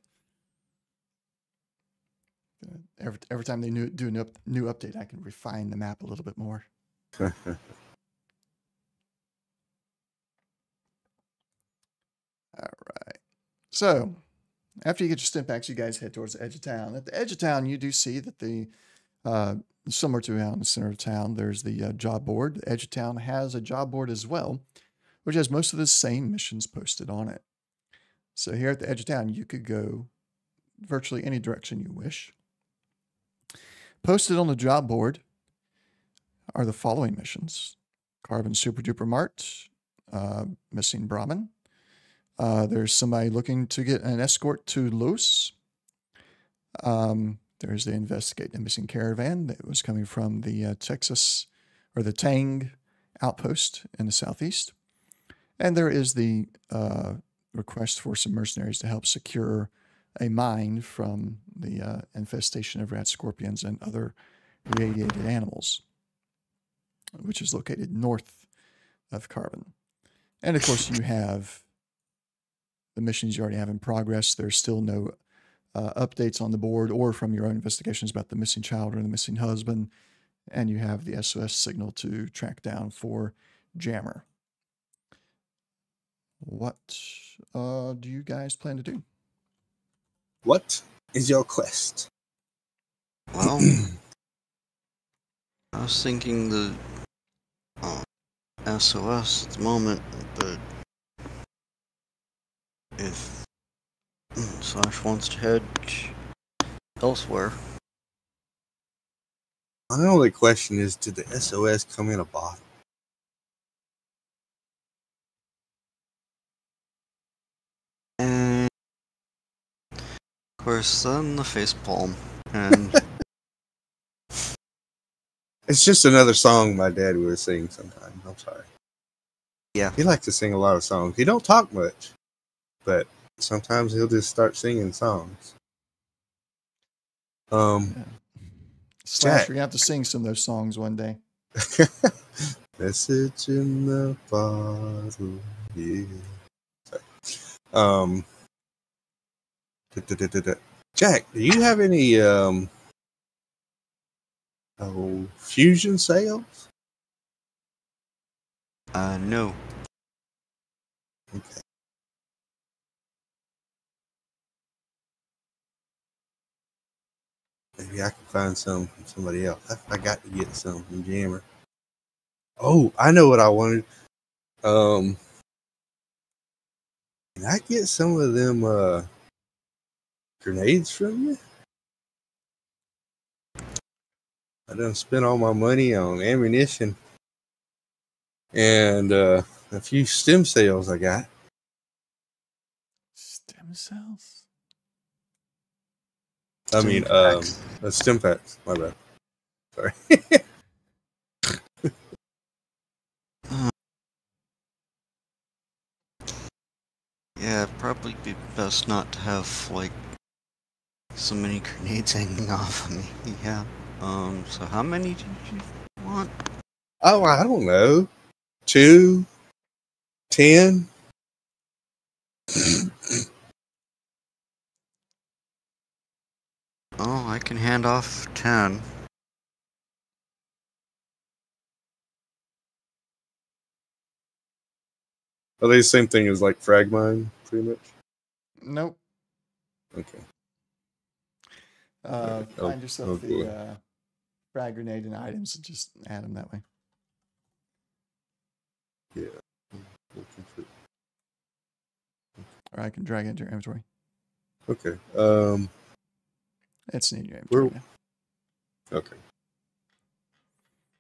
Every time they do a new update, I can refine the map a little bit more. All right. So after you get your stim packs, you guys head towards the edge of town. At the edge of town, you do see that the similar to out in the center of town, there's the job board. The edge of town has a job board as well, which has most of the same missions posted on it. So here at the edge of town, you could go virtually any direction you wish. Posted on the job board are the following missions: Carbon Super Duper Mart, Missing Brahmin. There's somebody looking to get an escort to Los. There's the investigate the missing caravan that was coming from the Texas or the Tang outpost in the southeast. And there is the request for some mercenaries to help secure a mine from the infestation of rat scorpions and other radiated animals, which is located north of Carbon. And of course, you have the missions you already have in progress. There's still no updates on the board or from your own investigations about the missing child or the missing husband. And you have the SOS signal to track down for Jammer. What do you guys plan to do? What is your quest? Well, I was thinking the SOS at the moment, but if Slash wants to head elsewhere. My only question is, did the SOS come in a bottle? And course, then the face palm. And It's just another song my dad would sing sometimes. I'm sorry. yeah. He likes to sing a lot of songs. He don't talk much, but sometimes he'll just start singing songs. Yeah. Slash, Jack. we're gonna have to sing some of those songs one day. Message in the bottle, yeah. Sorry. Jack, do you have any fusion sales? No. Okay. Maybe I can find some from somebody else. I got to get some from Jammer. Oh, I know what I wanted. Can I get some of them grenades from you? I done spent all my money on ammunition and a few stem cells I got. Stem cells? I Stem mean, packs. stem packs. My bad. Sorry. Yeah, it'd probably be best not to have, like, so many grenades hanging off of me. Yeah. So how many did you want? Oh, I don't know. 2, 10. Oh, I can hand off 10. Are they the same thing as like frag mine, pretty much? Nope. Okay. Find yourself oh the boy. frag grenade and items and just add them that way. Yeah. Or I can drag it into your inventory. Okay. It's in your inventory now. Okay.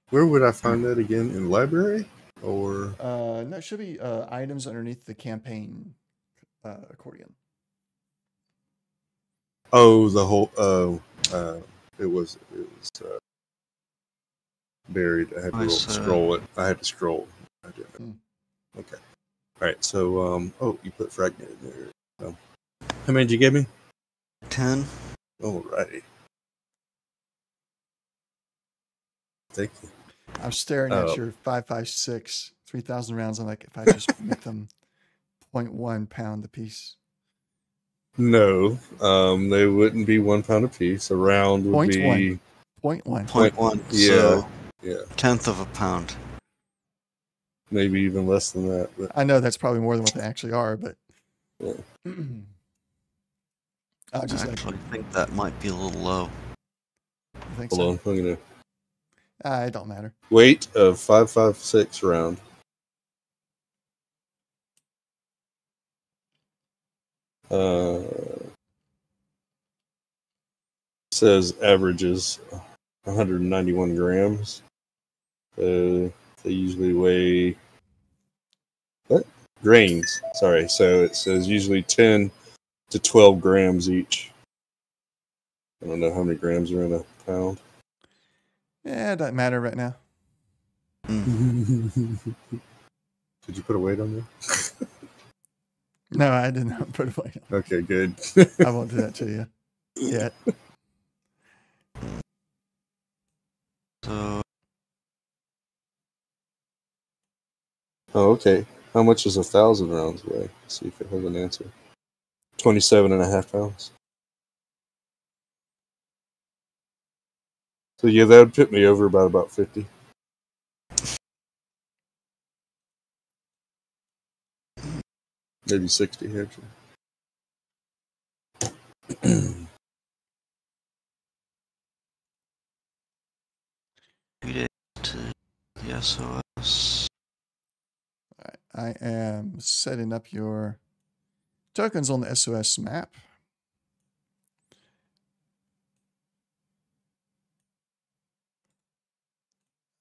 Where would I find that again? In the library? Or No, it should be items underneath the campaign accordion. oh, the whole it was buried. I had to scroll it. I had to scroll. I didn't. Okay. All right. So oh, you put fragment in there. How many did you give me? 10. Alrighty. Thank you. I'm staring at your 5.56, 3,000 rounds. I'm like, if I just make them 0.1 pound a piece. No, they wouldn't be 1 pound a piece. A round would be 0.1. 0.1. Yeah, So yeah, 1/10 of a pound. maybe even less than that. But I know that's probably more than what they actually are, but yeah. I actually think that might be a little low. I think Hold on, so. I'm gonna It don't matter. weight of 5.56 round. Says averages 191 grams. They usually weigh grains. Sorry, so it says usually 10 to 12 grams each. I don't know how many grams are in a pound. Yeah, it doesn't matter right now. Did you put a weight on there? No, I did not put a weight on. Okay, good. I won't do that to you yet. So Oh, okay. How much does 1,000 rounds weigh? Let's see if it has an answer. 27.5 pounds. So yeah, that would put me over about 50. Maybe 60 actually. 2 days to the SOS. I am setting up your tokens on the SOS map.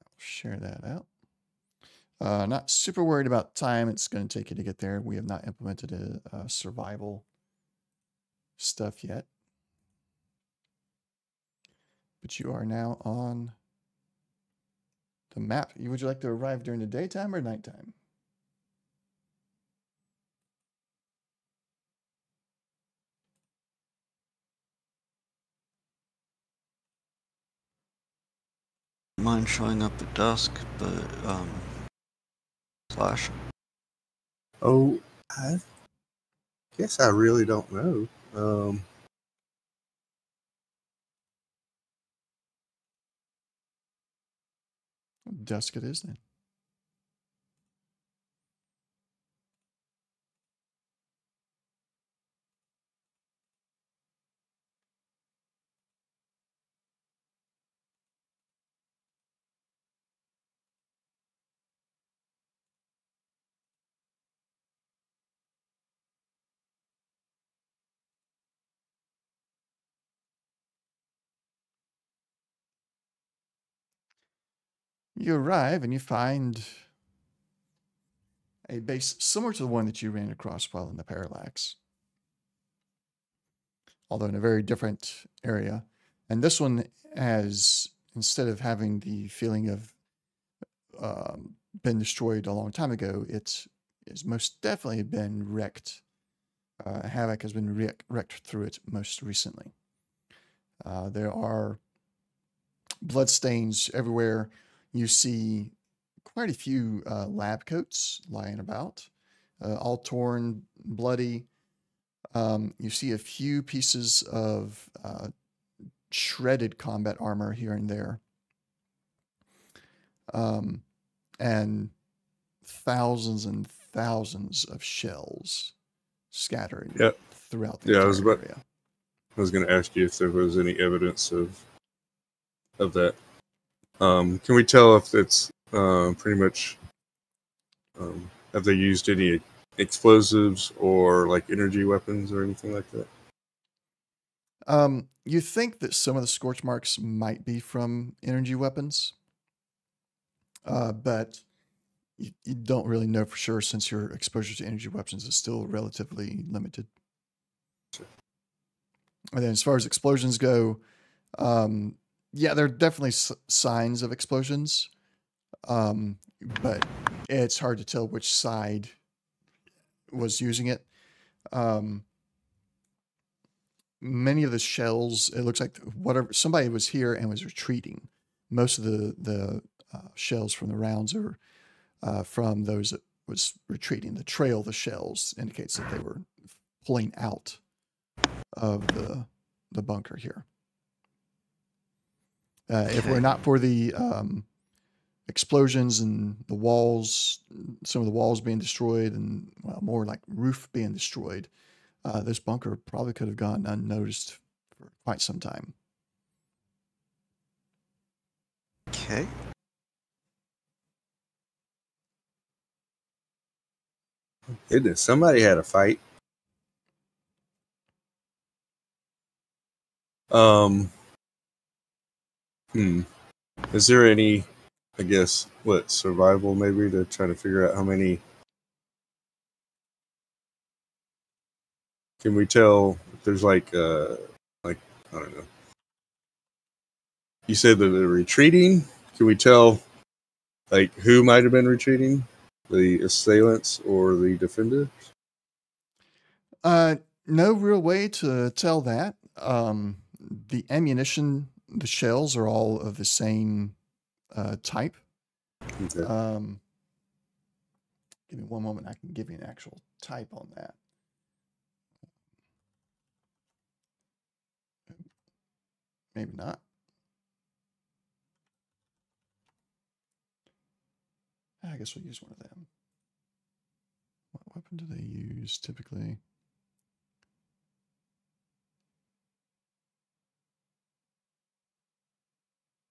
I'll share that out. Not super worried about time it's going to take you to get there. We have not implemented a survival stuff yet. but you are now on the map. Would you like to arrive during the daytime or nighttime? Mine showing up at dusk, but Slash. Oh, I guess I really don't know. Dusk it is then. You arrive and you find a base similar to the one that you ran across while in the Parallax, although in a very different area. And this one has, instead of having the feeling of been destroyed a long time ago, it's most definitely been wrecked. Havoc has been wrecked through it most recently. There are bloodstains everywhere. You see quite a few lab coats lying about, all torn, bloody. You see a few pieces of shredded combat armor here and there. And thousands and thousands of shells scattered throughout the entire area. I was going to ask you if there was any evidence of that. Can we tell if it's pretty much? Have they used any explosives or like energy weapons or anything like that? You think that some of the scorch marks might be from energy weapons, but you don't really know for sure since your exposure to energy weapons is still relatively limited. Sure. And then as far as explosions go, yeah, there are definitely signs of explosions, but it's hard to tell which side was using it. Many of the shells, it looks like somebody was here and was retreating. Most of the shells from the rounds are from those that was retreating. The trail of the shells indicates that they were pulling out of the bunker here. If we're not for the explosions and the walls, some of the walls being destroyed and, well, more like roof being destroyed, this bunker probably could have gone unnoticed for quite some time. Okay. Goodness, somebody had a fight. Is there any, I guess, survival maybe to try to figure out how many? Can we tell if there's like I don't know. You said that they're retreating. Can we tell like who might have been retreating? The assailants or the defenders? No real way to tell that. The ammunition, the shells are all of the same type. Okay. Give me one moment. I can give you an actual type on that. Maybe not. I guess we'll use one of them. What weapon do they use typically?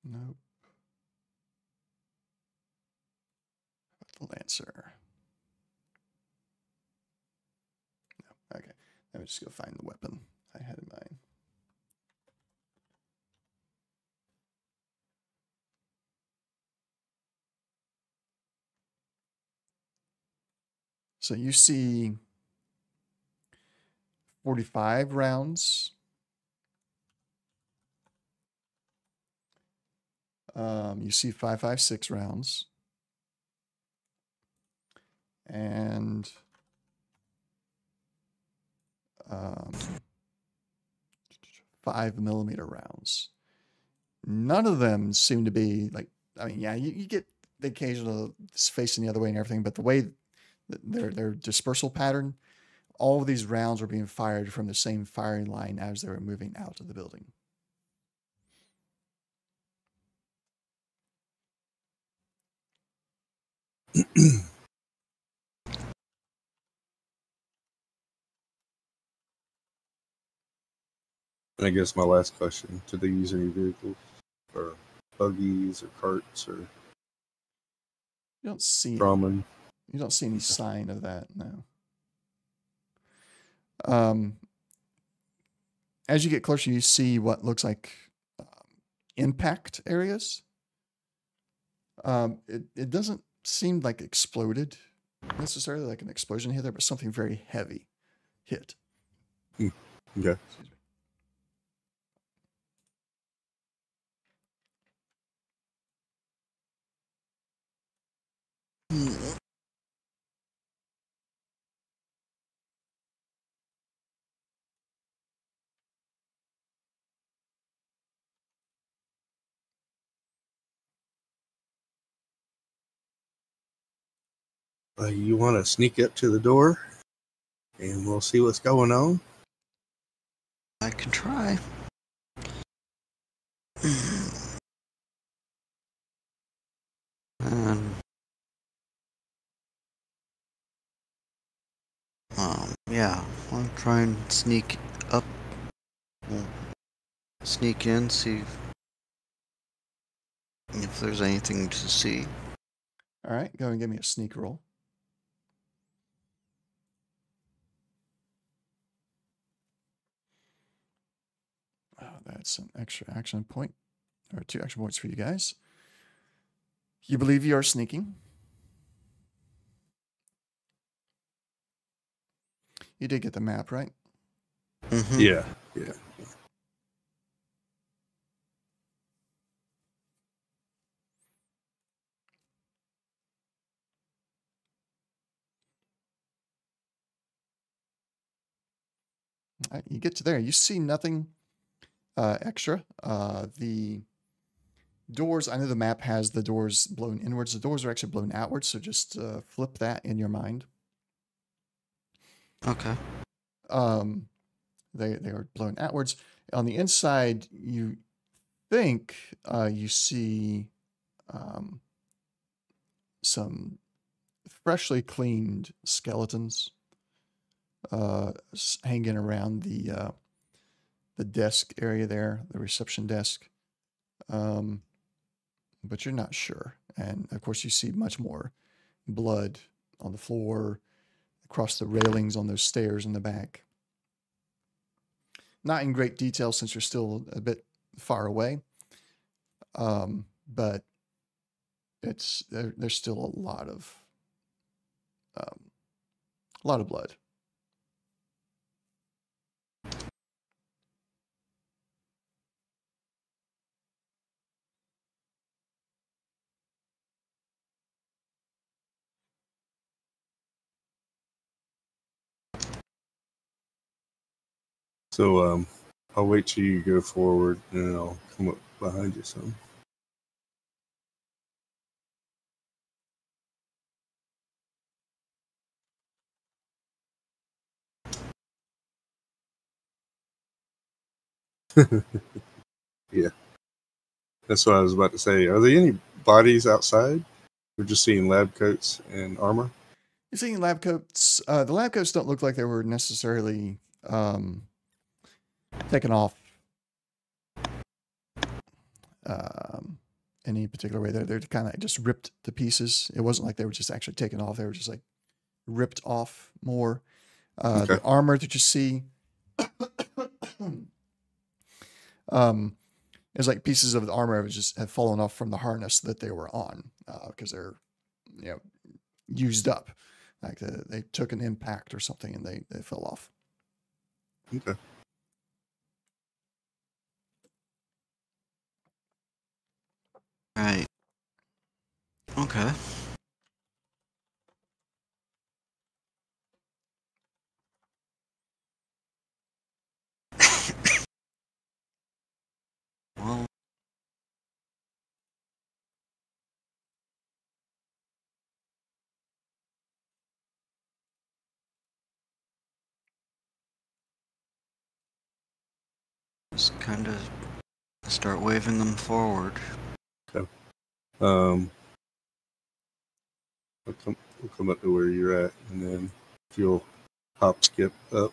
Nope. How about the Lancer? No. Okay. Let me just go find the weapon I had in mind. So you see 45 rounds You see 5.56 rounds. And 5mm rounds. None of them seem to be like, I mean, yeah, you get the occasional facing the other way and everything, but the way their dispersal pattern, all of these rounds were being fired from the same firing line as they were moving out of the building. I guess my last question: did they use any vehicles, or buggies, or carts, or You don't see Strawman? You don't see any sign of that, no. As you get closer, you see what looks like impact areas. It doesn't seem like exploded necessarily, like an explosion hit there, but something very heavy hit. Okay. Excuse me. You want to sneak up to the door, and we'll see what's going on. I can try. And yeah, I'll try and sneak up, sneak in, see if there's anything to see. All right, go and give me a sneak roll. Oh, that's an extra action point, or 2 action points for you guys. You believe you are sneaking. You did get the map, right? Mm-hmm. Yeah. All right, you get to there. You see nothing extra. The doors, I know the map has the doors blown inwards. The doors are actually blown outwards, so just flip that in your mind. Okay. They are blown outwards. On the inside, you think you see some freshly cleaned skeletons hanging around the desk area there, the reception desk. But you're not sure. And of course, you see much more blood on the floor, across the railings on those stairs in the back. Not in great detail since you're still a bit far away, but there's still a lot of blood. So I'll wait till you go forward, and then I'll come up behind you some. Yeah, that's what I was about to say. Are there any bodies outside? We're just seeing lab coats and armor. You're seeing lab coats. The lab coats don't look like they were necessarily taken off any particular way. They're kind of just ripped to pieces. It wasn't like they were just actually taken off. They were just like ripped off more. Okay. The armor that you see is like pieces of the armor have fallen off from the harness that they were on because they're used up. Like they took an impact or something and they fell off. Okay. Right. Okay. Well, just kind of start waving them forward. We'll come up to where you're at, and then if you'll hop skip up.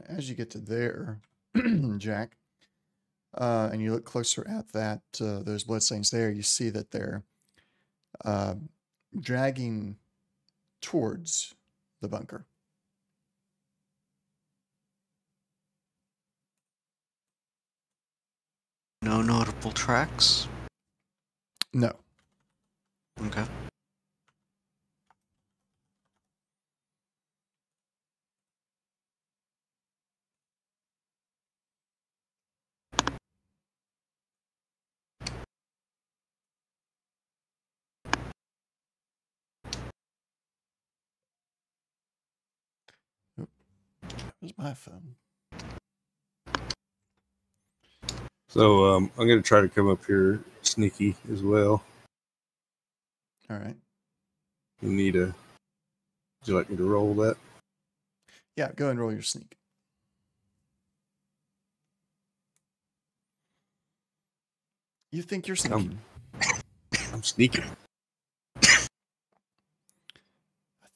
As you get to there, Jack, and you look closer at that those bloodstains there, you see that they're dragging towards the bunker. No notable tracks? No. Okay. Oop. That was my phone. So I'm going to try to come up here sneaky as well. All right. You need a. Would you like me to roll that? Yeah, go and roll your sneak. You think you're sneaking? I'm sneaking. I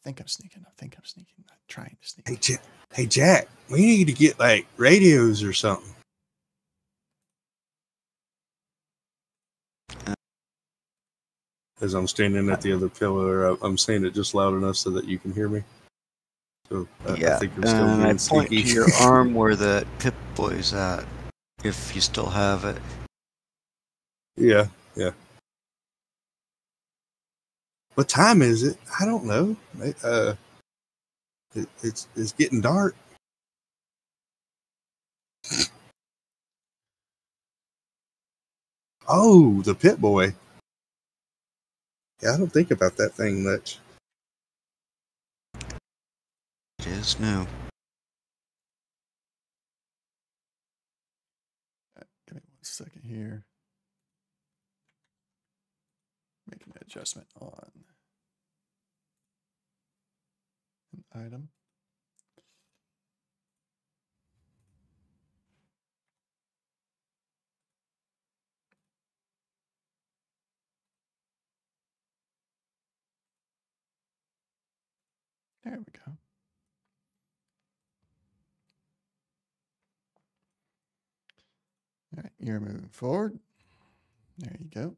think I'm sneaking. I think I'm sneaking. I'm trying to sneak. Hey, Jack, we need to get like radios or something. As I'm standing at the other pillar, I'm saying it just loud enough so that you can hear me. So I think I'm still and being I point sneaky. to your arm where that Pip Boy's at, if you still have it. Yeah. What time is it? I don't know. It's getting dark. Oh, the Pit Boy. Yeah, I don't think about that thing much. It is new. Give me 1 second here. Making an adjustment on an item. There we go. All right, you're moving forward. There you go.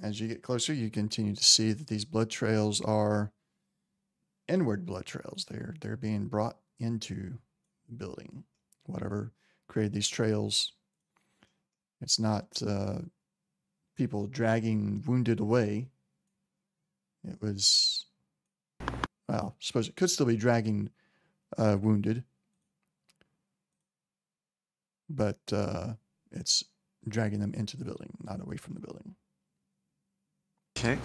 As you get closer, you continue to see that these blood trails are inward blood trails. They're being brought into the building. Whatever created these trails, it's not people dragging wounded away. It was, well, I suppose it could still be dragging wounded, but it's dragging them into the building, not away from the building. Okay.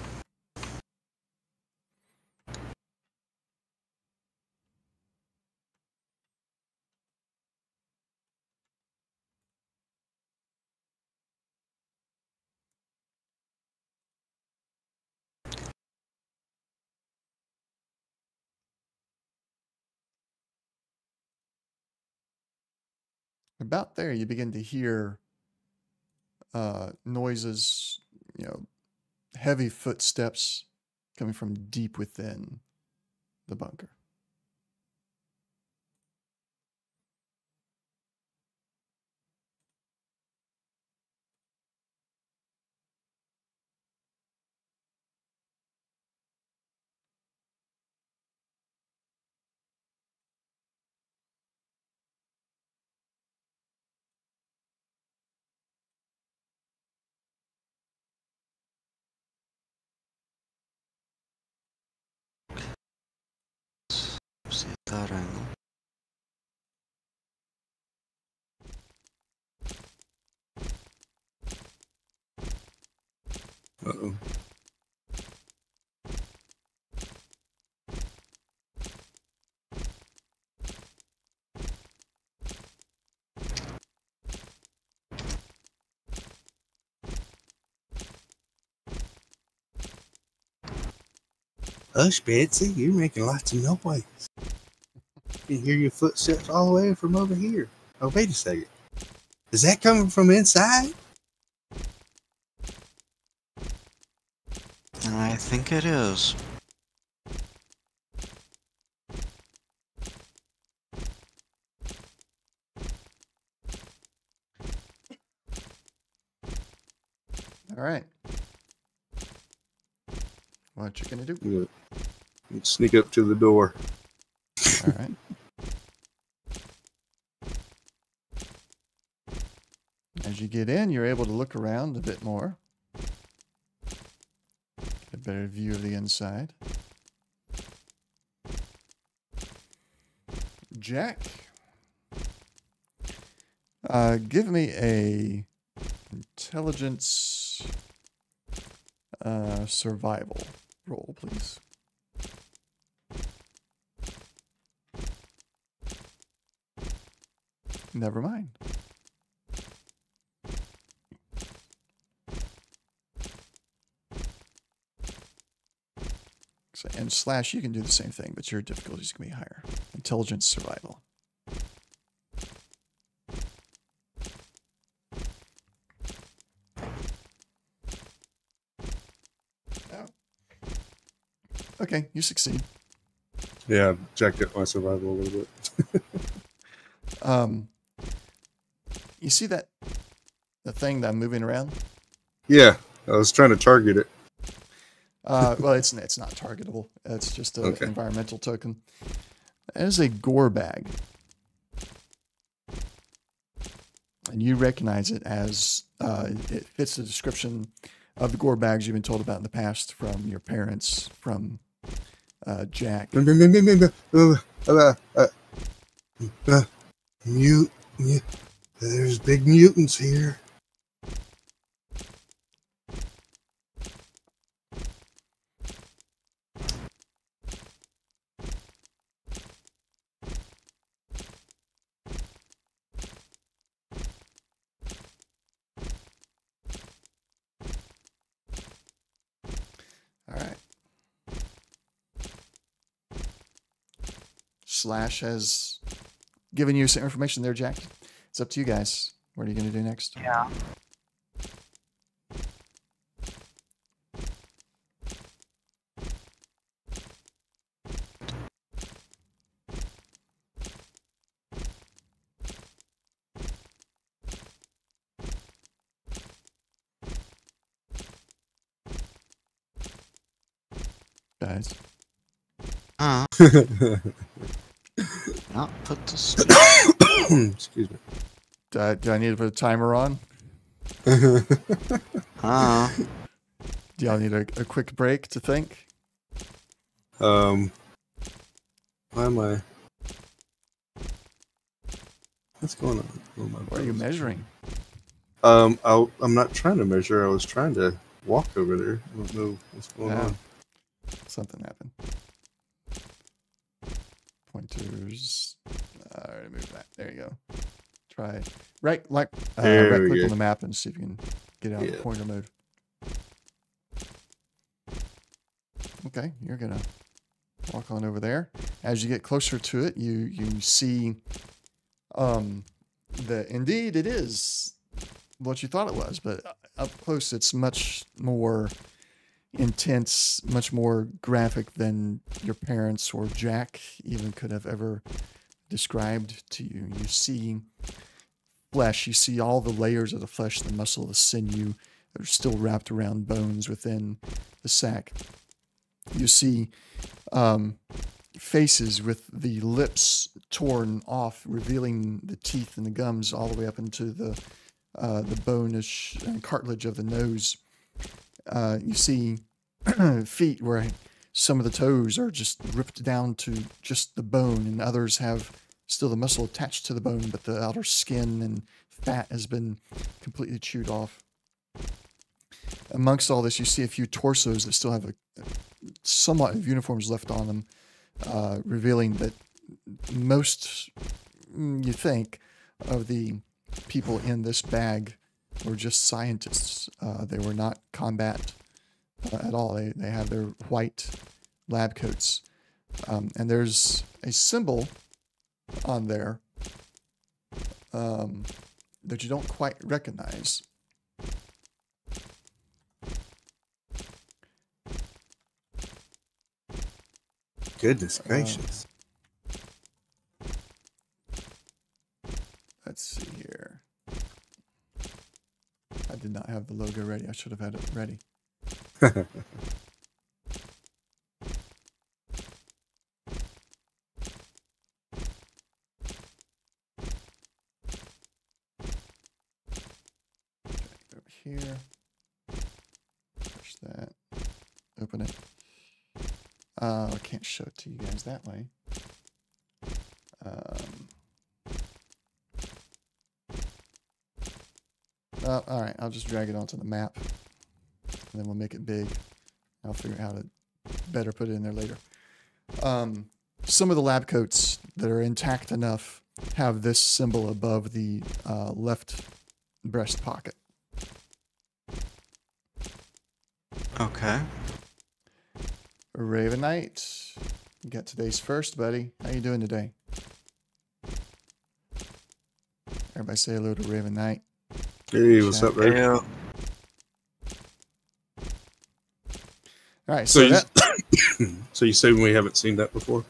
About there, you begin to hear noises, heavy footsteps coming from deep within the bunker. Uh-oh. Hush, Betsy, you're making lots of noise. You can hear your footsteps all the way from over here. Oh, wait a second. Is that coming from inside? I think it is. All right. What you gonna do? Yeah. Sneak up to the door. All right. As you get in, you're able to look around a bit more. Get a better view of the inside. Jack, give me a intelligence survival roll, please. Never mind. So, and slash, you can do the same thing, but your difficulty is going to be higher. Intelligence survival. Oh. Okay, you succeed. Yeah, I jacked up my survival a little bit. You see that the thing that I'm moving around? Yeah, I was trying to target it. Well, it's not targetable. It's just an environmental token. It is a gore bag, and you recognize it as it fits the description of the gore bags you've been told about in the past from your parents, from Jack. There's big mutants here. All right. Slash has given you some information there, Jack. It's up to you guys. What are you going to do next? Yeah. Guys. Not put this. Excuse me. Do I need to put a timer on? Uh, Do y'all need a quick break to think? Why am I? What's going on? Oh, my What are you measuring? I'm not trying to measure. I was trying to walk over there. I don't know what's going on. Something happened. Pointers. Remove that. There you go. Try right click on the map and see if you can get out of the pointer mode. Okay, you're gonna walk on over there. As you get closer to it, you see that indeed it is what you thought it was, but up close it's much more intense, much more graphic than your parents or Jack even could have ever described to you. You see flesh, you see all the layers of the flesh, the muscle, the sinew that are still wrapped around bones within the sack. You see faces with the lips torn off, revealing the teeth and the gums all the way up into the bone-ish cartilage of the nose. You see feet where some of the toes are just ripped down to just the bone, and others have still the muscle attached to the bone, but the outer skin and fat has been completely chewed off. amongst all this, you see a few torsos that still have a somewhat of uniforms left on them, revealing that most, you think, of the people in this bag were just scientists. They were not combat at all. They have their white lab coats. And there's a symbol on there that you don't quite recognize. Goodness gracious. Let's see here. I did not have the logo ready. I should have had it ready. Over here. Push that. Open it. I can't show it to you guys that way. All right, I'll just drag it onto the map, and then we'll make it big. I'll figure out how to better put it in there later. Some of the lab coats that are intact enough have this symbol above the left breast pocket. Okay. Raven Knight, you got today's first, buddy. How you doing today? Everybody say hello to Raven Knight. Hey, what's up, Ray? Yeah. All right, So, so so you say we haven't seen that before?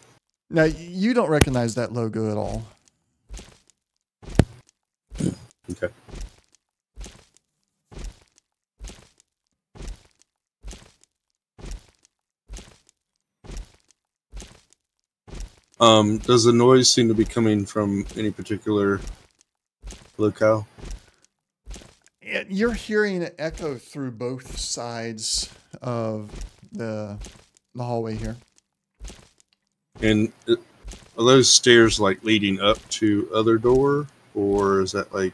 now you don't recognize that logo at all. Okay. Does the noise seem to be coming from any particular locale? You're hearing it echo through both sides of the hallway here. And are those stairs like leading up to other door, or is that like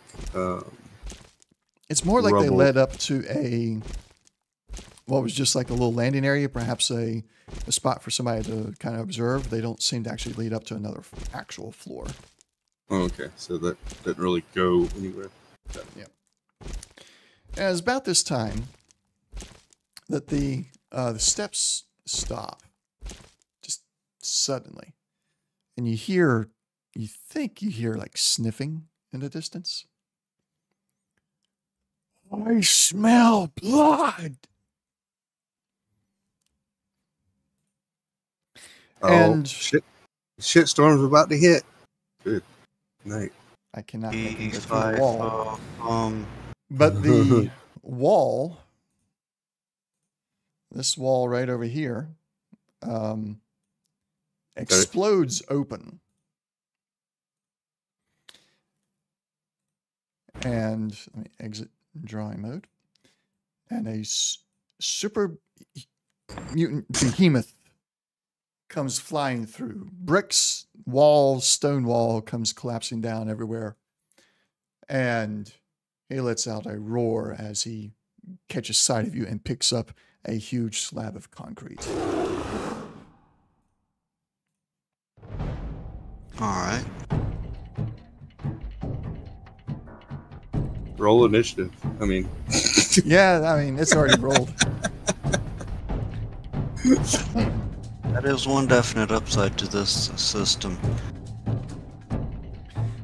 It's more like they rubble? led up to what was just like a little landing area, perhaps a spot for somebody to kind of observe. They don't seem to actually lead up to another actual floor. Oh, okay, so that didn't really go anywhere. Yeah. And it's about this time that the steps stop, just suddenly, and you think you hear like sniffing in the distance. I smell blood. Oh, And shit storm's about to hit. Good night. I cannot make it go through the wall. E5. But the wall, this wall right over here, explodes open. And let me exit drawing mode. And a super mutant behemoth comes flying through. Bricks, wall, stone wall comes collapsing down everywhere. And he lets out a roar as he catches sight of you and picks up a huge slab of concrete. Alright. Roll initiative. I mean, Yeah, I mean, it's already rolled. That is one definite upside to this system.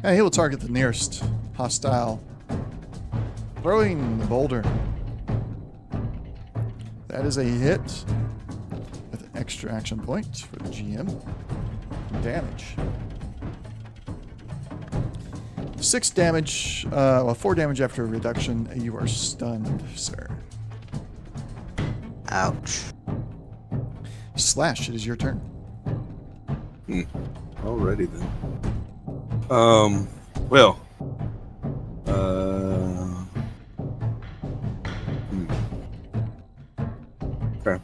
And he will target the nearest hostile. Throwing the boulder. That is a hit with an extra action point for the GM. Damage. 6 damage, 4 damage after a reduction. You are stunned, sir. Ouch. Slash, it is your turn. already then. Well. Okay.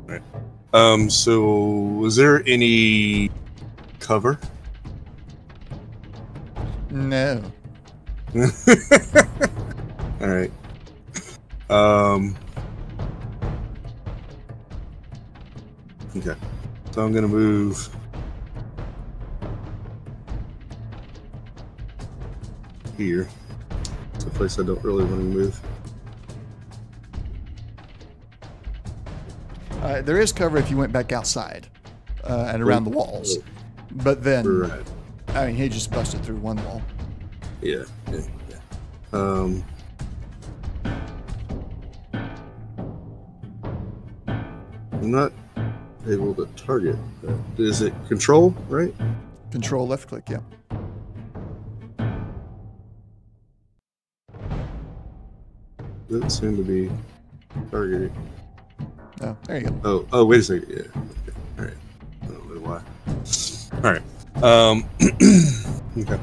Right. So was there any cover? No. All right. Okay. So I'm gonna move here. It's a place I don't really want to move. There is cover if you went back outside and around the walls. But then, Right. I mean, he just busted through one wall. Yeah. I'm not able to target that. Is it control, right? Control left click, yeah. Doesn't seem to be targeting. Oh, there you go. Oh, wait a second. Yeah. Okay. All right. I don't know why. All right. Okay.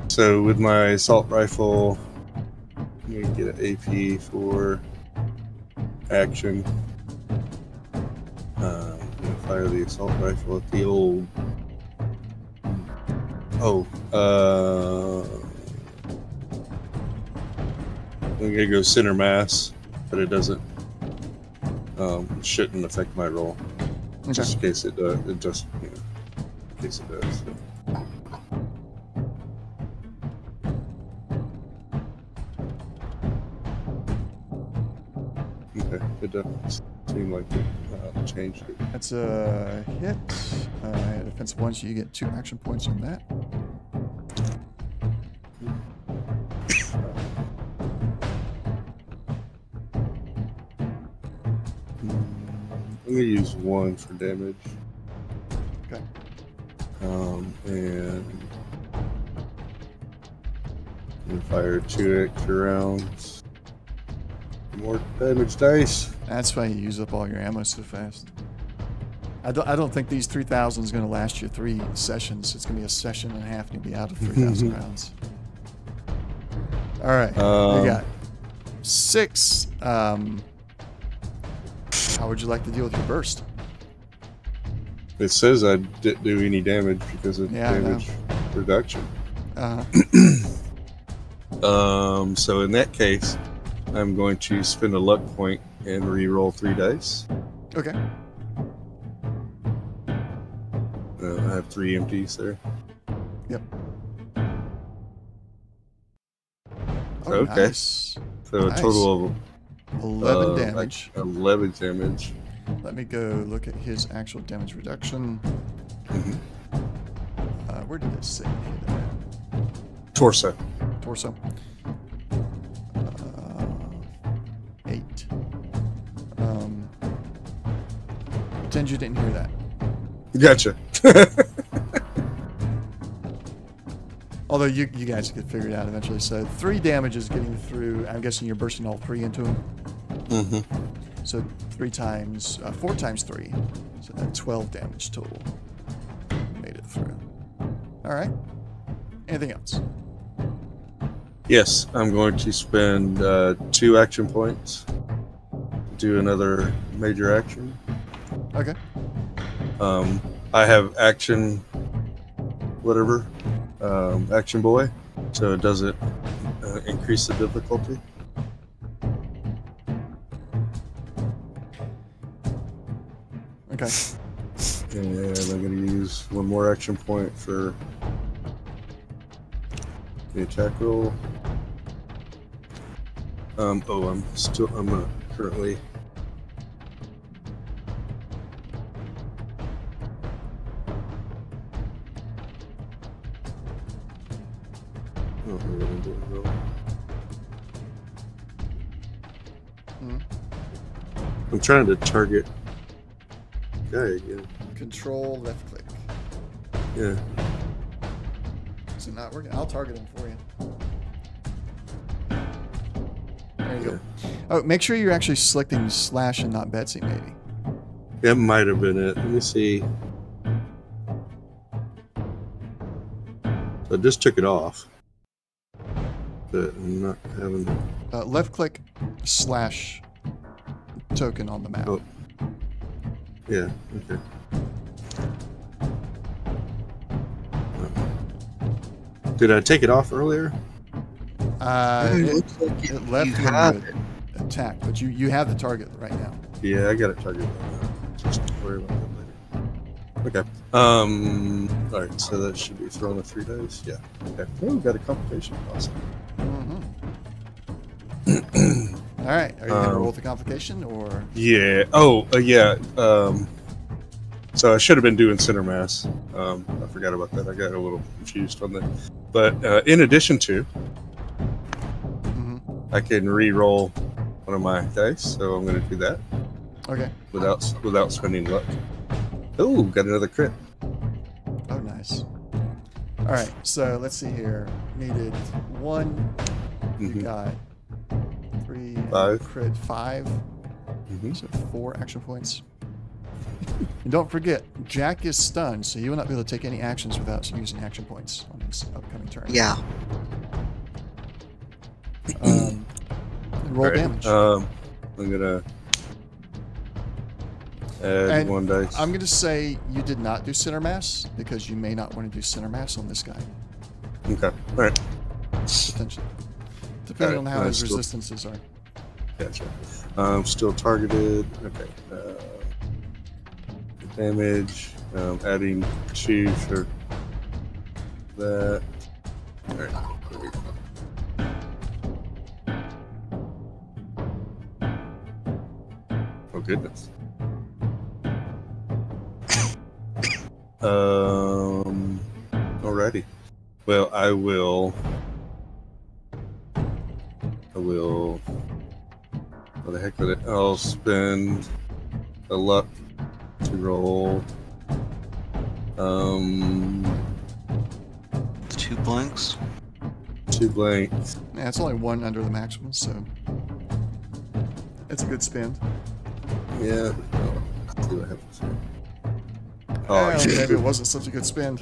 So with my assault rifle, I'm gonna get an AP for action. I'm gonna fire the assault rifle at the old. I'm gonna go center mass, but it doesn't. Shouldn't affect my roll. Okay. Just in case it does. It just, in case it does. So. Okay, it doesn't seem like it changed it. That's a hit. Defense 1, so you get 2 action points on that. I'm gonna use 1 for damage. Okay. And I'm gonna fire 2 extra rounds. More damage dice. That's why you use up all your ammo so fast. I don't think these 3,000 is going to last you 3 sessions. It's going to be a session and a half and you'll be out of 3,000 rounds. All right. You got 6. How would you like to deal with your burst? It says I didn't do any damage because of damage reduction. So in that case, I'm going to spend a luck point and re-roll 3 dice. Okay. I have 3 empties there. Yep. Oh, okay. Nice. So a total of 11 damage. 11 damage. Let me go look at his actual damage reduction. Mm-hmm. Where did it say? Torso. Torso. 8. Pretend you didn't hear that. Gotcha. Although you guys could figure it out eventually. So 3 damage is getting through. I'm guessing you're bursting all 3 into him. Mm-hmm. So 4 times 3. So that's 12 damage total. Made it through. All right. Anything else? Yes, I'm going to spend 2 action points. Do another major action. Okay. I have action, whatever, action boy, so it doesn't increase the difficulty. Okay. And I'm going to use 1 more action point for the attack roll. I'm currently. I'm trying to target guy again. Control left click. Yeah. Is it not working? I'll target him for you. There you go. Oh, make sure you're actually selecting slash and not Betsy, maybe. That might have been it. Let me see. So I just took it off. But I'm not having... Left click slash token on the map. Oh. Yeah, okay. Did I take it off earlier? It It looks like it left you when have you attacked, but you have the target right now. Yeah, I got it targeted. Just worry about that later. Okay. All right. So that should be thrown in 3 days. Yeah. Okay. Oh, got a complication. Awesome. All right. Are you going to roll the complication or? Yeah. Oh, yeah. So I should have been doing center mass. I forgot about that. I got a little confused on that. But in addition to, I can re-roll one of my dice, so I'm going to do that. Okay. Without spending luck. Oh, got another crit. Oh, nice. All right. So let's see here. Needed 1. You got 3. 5. Crit 5. So 4 action points. And don't forget, Jack is stunned, so he will not be able to take any actions without using action points on his upcoming turn. Yeah. And roll damage. I'm gonna add 1 dice. I'm going to say you did not do center mass because you may not want to do center mass on this guy. Okay. All right. Potentially. Depending on how his still, resistances are. Gotcha. Still targeted. Okay. Damage. Adding 2 for that. All right. Oh goodness. Alrighty. Well, I will. What the heck with it? I'll spend a luck to roll. 2 blanks. 2 blanks. Yeah, it's only 1 under the maximum, so it's a good spend. Yeah. Let's see what happens here. Well, maybe it wasn't such a good spend.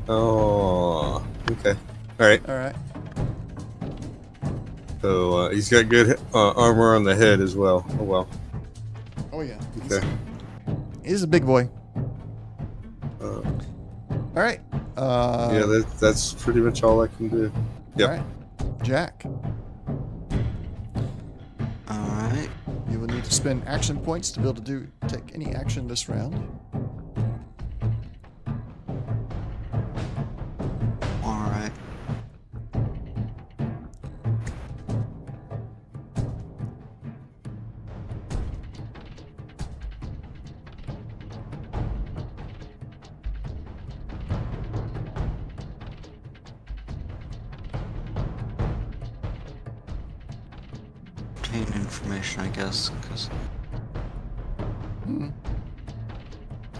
Oh. Okay. All right. All right. So he's got good armor on the head as well. Oh well. Oh yeah. Okay. He's a big boy. All right. Yeah, that's pretty much all I can do. Yep. All right. Jack, Alright. you will need to spend action points to be able to take any action this round. Alright. Obtain information, I guess, because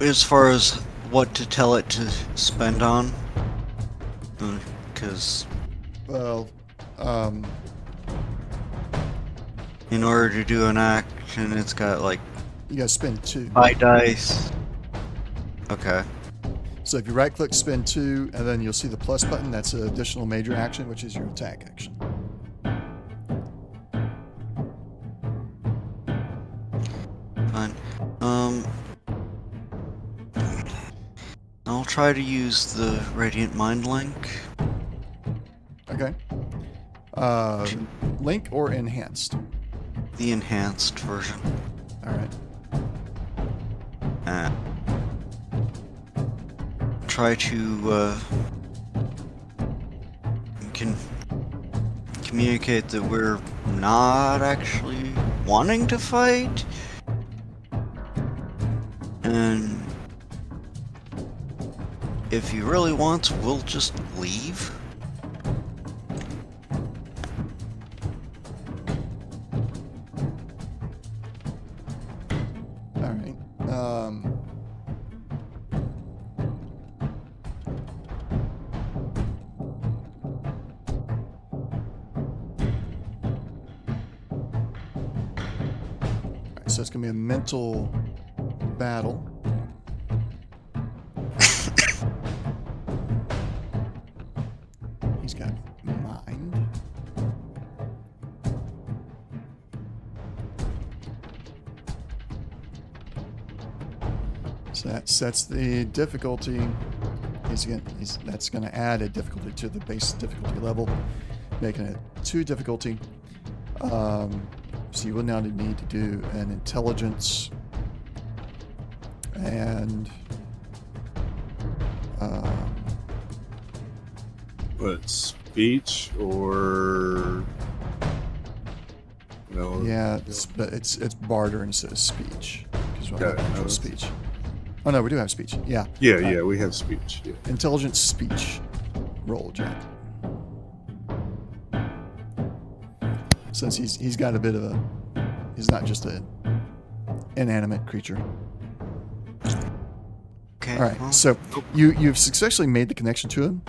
as far as what to tell it to spend on, because Well, in order to do an action, it's got like you gotta spend 2. 5 dice. Okay. So if you right click, spend 2, and then you'll see the plus button. That's an additional major action, which is your attack action. Fine. I'll try to use the Radiant Mind Link. Okay. Link or enhanced? The enhanced version. All right. Try to communicate that we're not actually wanting to fight, and if he really wants, we'll just leave. All right. So it's going to be a mental battle. He's got mind. So that sets the difficulty that's gonna add a difficulty to the base difficulty level, making it 2 difficulty. So you will now need to do an intelligence and what, speech or no? Yeah, it's barter instead of speech because we don't Okay, have actual no, speech. Oh no, we do have speech. Yeah. Yeah, we have speech. Yeah. Intelligence speech. Roll, Jack. Since he's got a bit of a, he's not just a inanimate creature. Okay. All right, well, so you've successfully made the connection to him.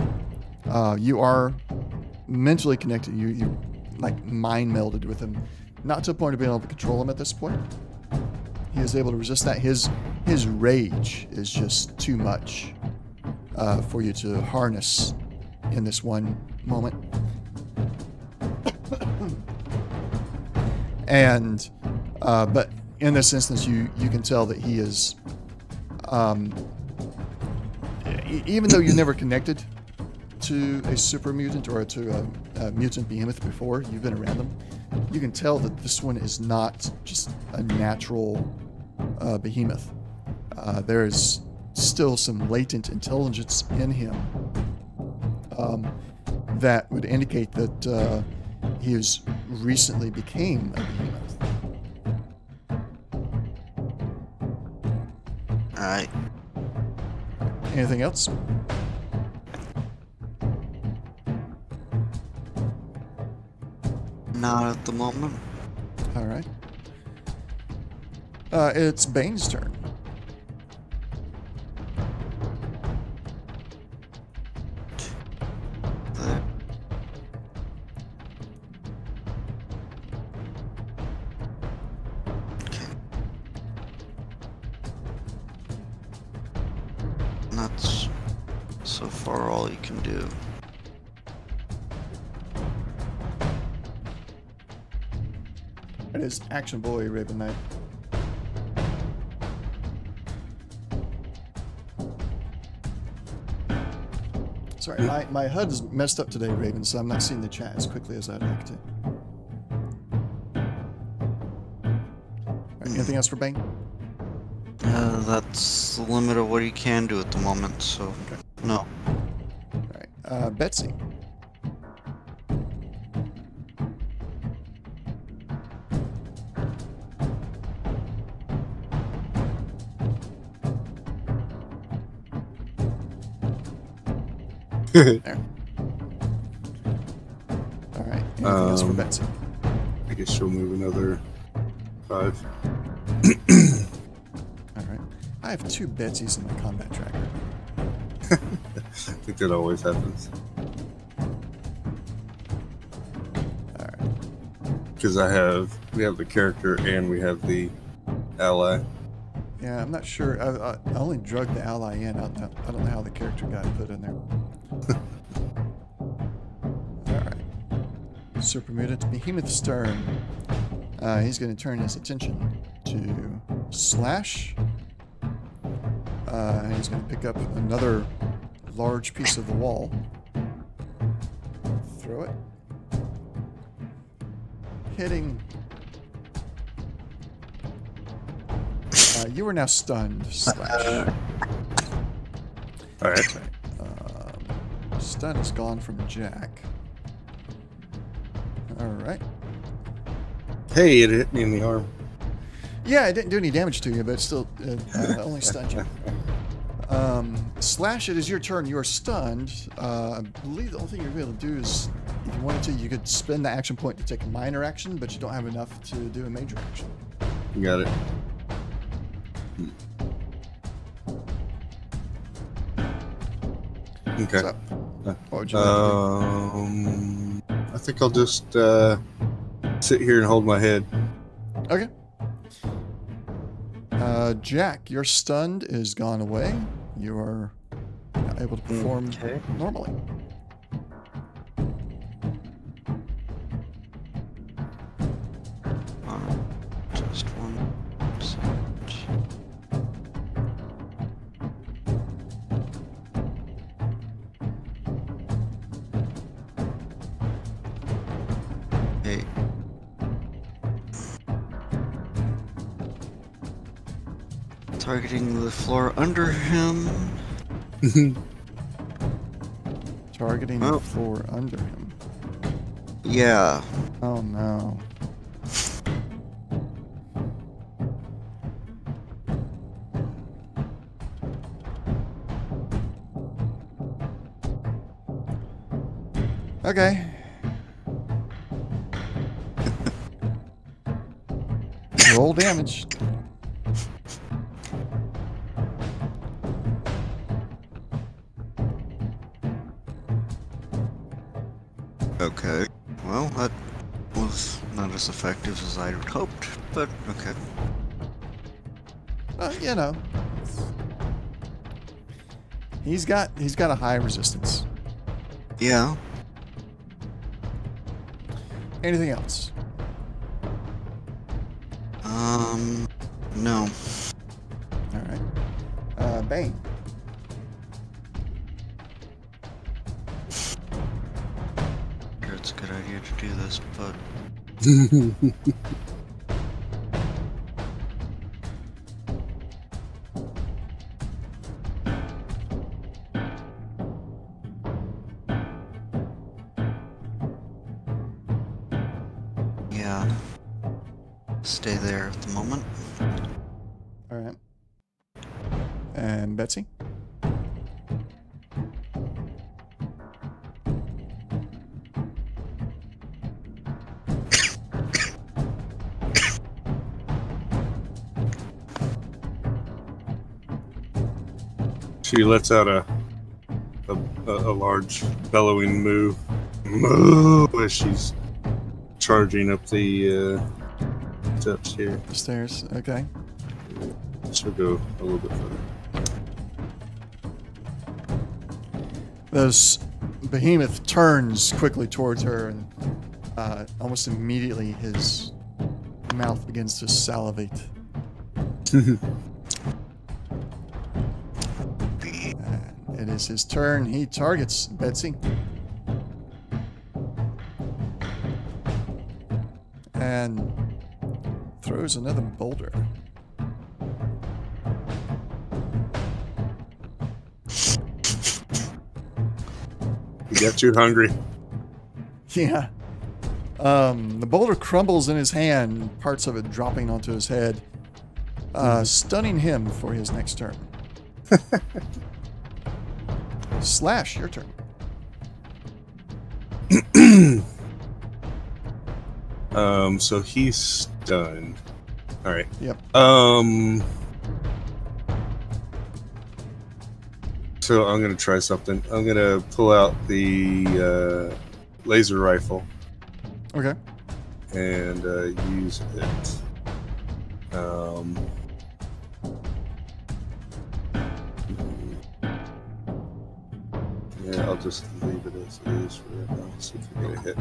You are mentally connected. You like mind melded with him, not to the point of being able to control him at this point. He is able to resist that. His rage is just too much for you to harness in this one moment. And but in this instance, you can tell that he is, even though you never connected to a super mutant or to a mutant behemoth before, you've been around them, you can tell that this one is not just a natural behemoth. There is still some latent intelligence in him that would indicate that he has recently became a behemoth. Alright. Anything else? Not at the moment. All right. It's Bane's turn. There. Okay. And that's so far all you can do. It is Action Boy Raven Knight. Sorry, my HUD is messed up today, Raven, so I'm not seeing the chat as quickly as I'd like to. Alright, anything else for Bane? That's the limit of what you can do at the moment, so Okay. no. Alright, Betsy. There. Alright, anything else for Betsy? I guess she'll move another 5. Alright. I have 2 Betsies in my combat tracker. I think that always happens. Alright. Because we have the character and we have the ally. Yeah, I'm not sure. I only drug the ally in. I don't know how the character got put in there. Alright. Super Mutant Behemoth Stern. He's going to turn his attention to Slash. And he's going to pick up another large piece of the wall. Throw it. Hitting. You are now stunned, Slash. Alright. Stun is gone from Jack. Alright. Hey, it hit me in the arm. Yeah, it didn't do any damage to you, but it still only stunned you. Slash, it is your turn. You are stunned. I believe the only thing you're able to do is, if you wanted to, you could spend the action point to take a minor action, but you don't have enough to do a major action. You got it. Okay. So, what would you like to I think I'll just sit here and hold my head. do? Okay. Jack, your stunned is gone away. You are now able to perform normally. Just 1 second. Okay. Targeting the floor under him. Targeting the floor under him. Yeah. Oh no. Okay. Roll damage. Okay. Well, that was not as effective as I had hoped, but okay. You know, he's got a high resistance. Yeah. Anything else? No. All right. Bane. Sure, it's a good idea to do this, but yeah. Stay there at the moment. All right. And Betsy. She lets out a large bellowing moo as she's charging up the steps here. The stairs. Okay. She'll go a little bit further. This behemoth turns quickly towards her, and almost immediately his mouth begins to salivate. It is his turn. He targets Betsy. And throws another boulder. You got too hungry. Yeah. The boulder crumbles in his hand, parts of it dropping onto his head, stunning him for his next turn. Slash, your turn. So he's stunned. All right. Yep. So I'm gonna try something. I'm gonna pull out the laser rifle. Okay. And use it. Yeah, I'll just leave it as it is for right now. See if we get a hit.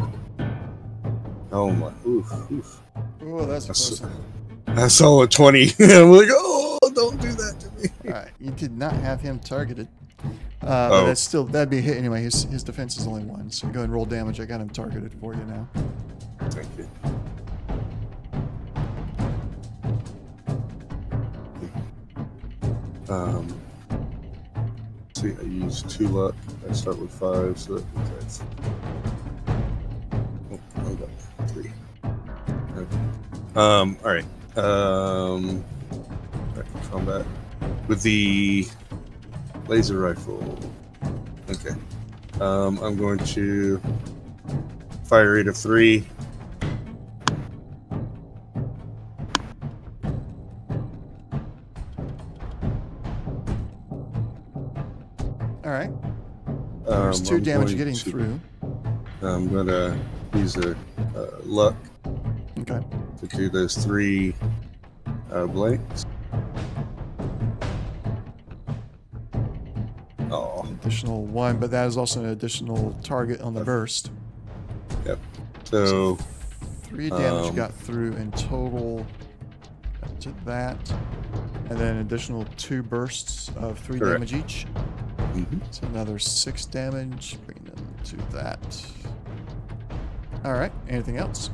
Oh my! Oof! Oh, that's close. I saw a 20. I'm like, oh, don't do that to me. All right, you did not have him targeted. But that's still, that'd be a hit anyway. His defense is only 1, so go ahead and roll damage. I got him targeted for you now. Thank you. See, I use 2 luck. I start with 5, so that's. Oh, I got 3. Okay. All right. Combat with the laser rifle. Okay. I'm going to fire rate of 3. All right. There's 2 damage getting through. I'm going to use a luck to do those 3 blanks. Oh. Additional 1, but that is also an additional target on the burst. Yep. So 3 damage got through in total to that. And then additional 2 bursts of 3 damage each. So another 6 damage, bringing them to that. All right. Anything else?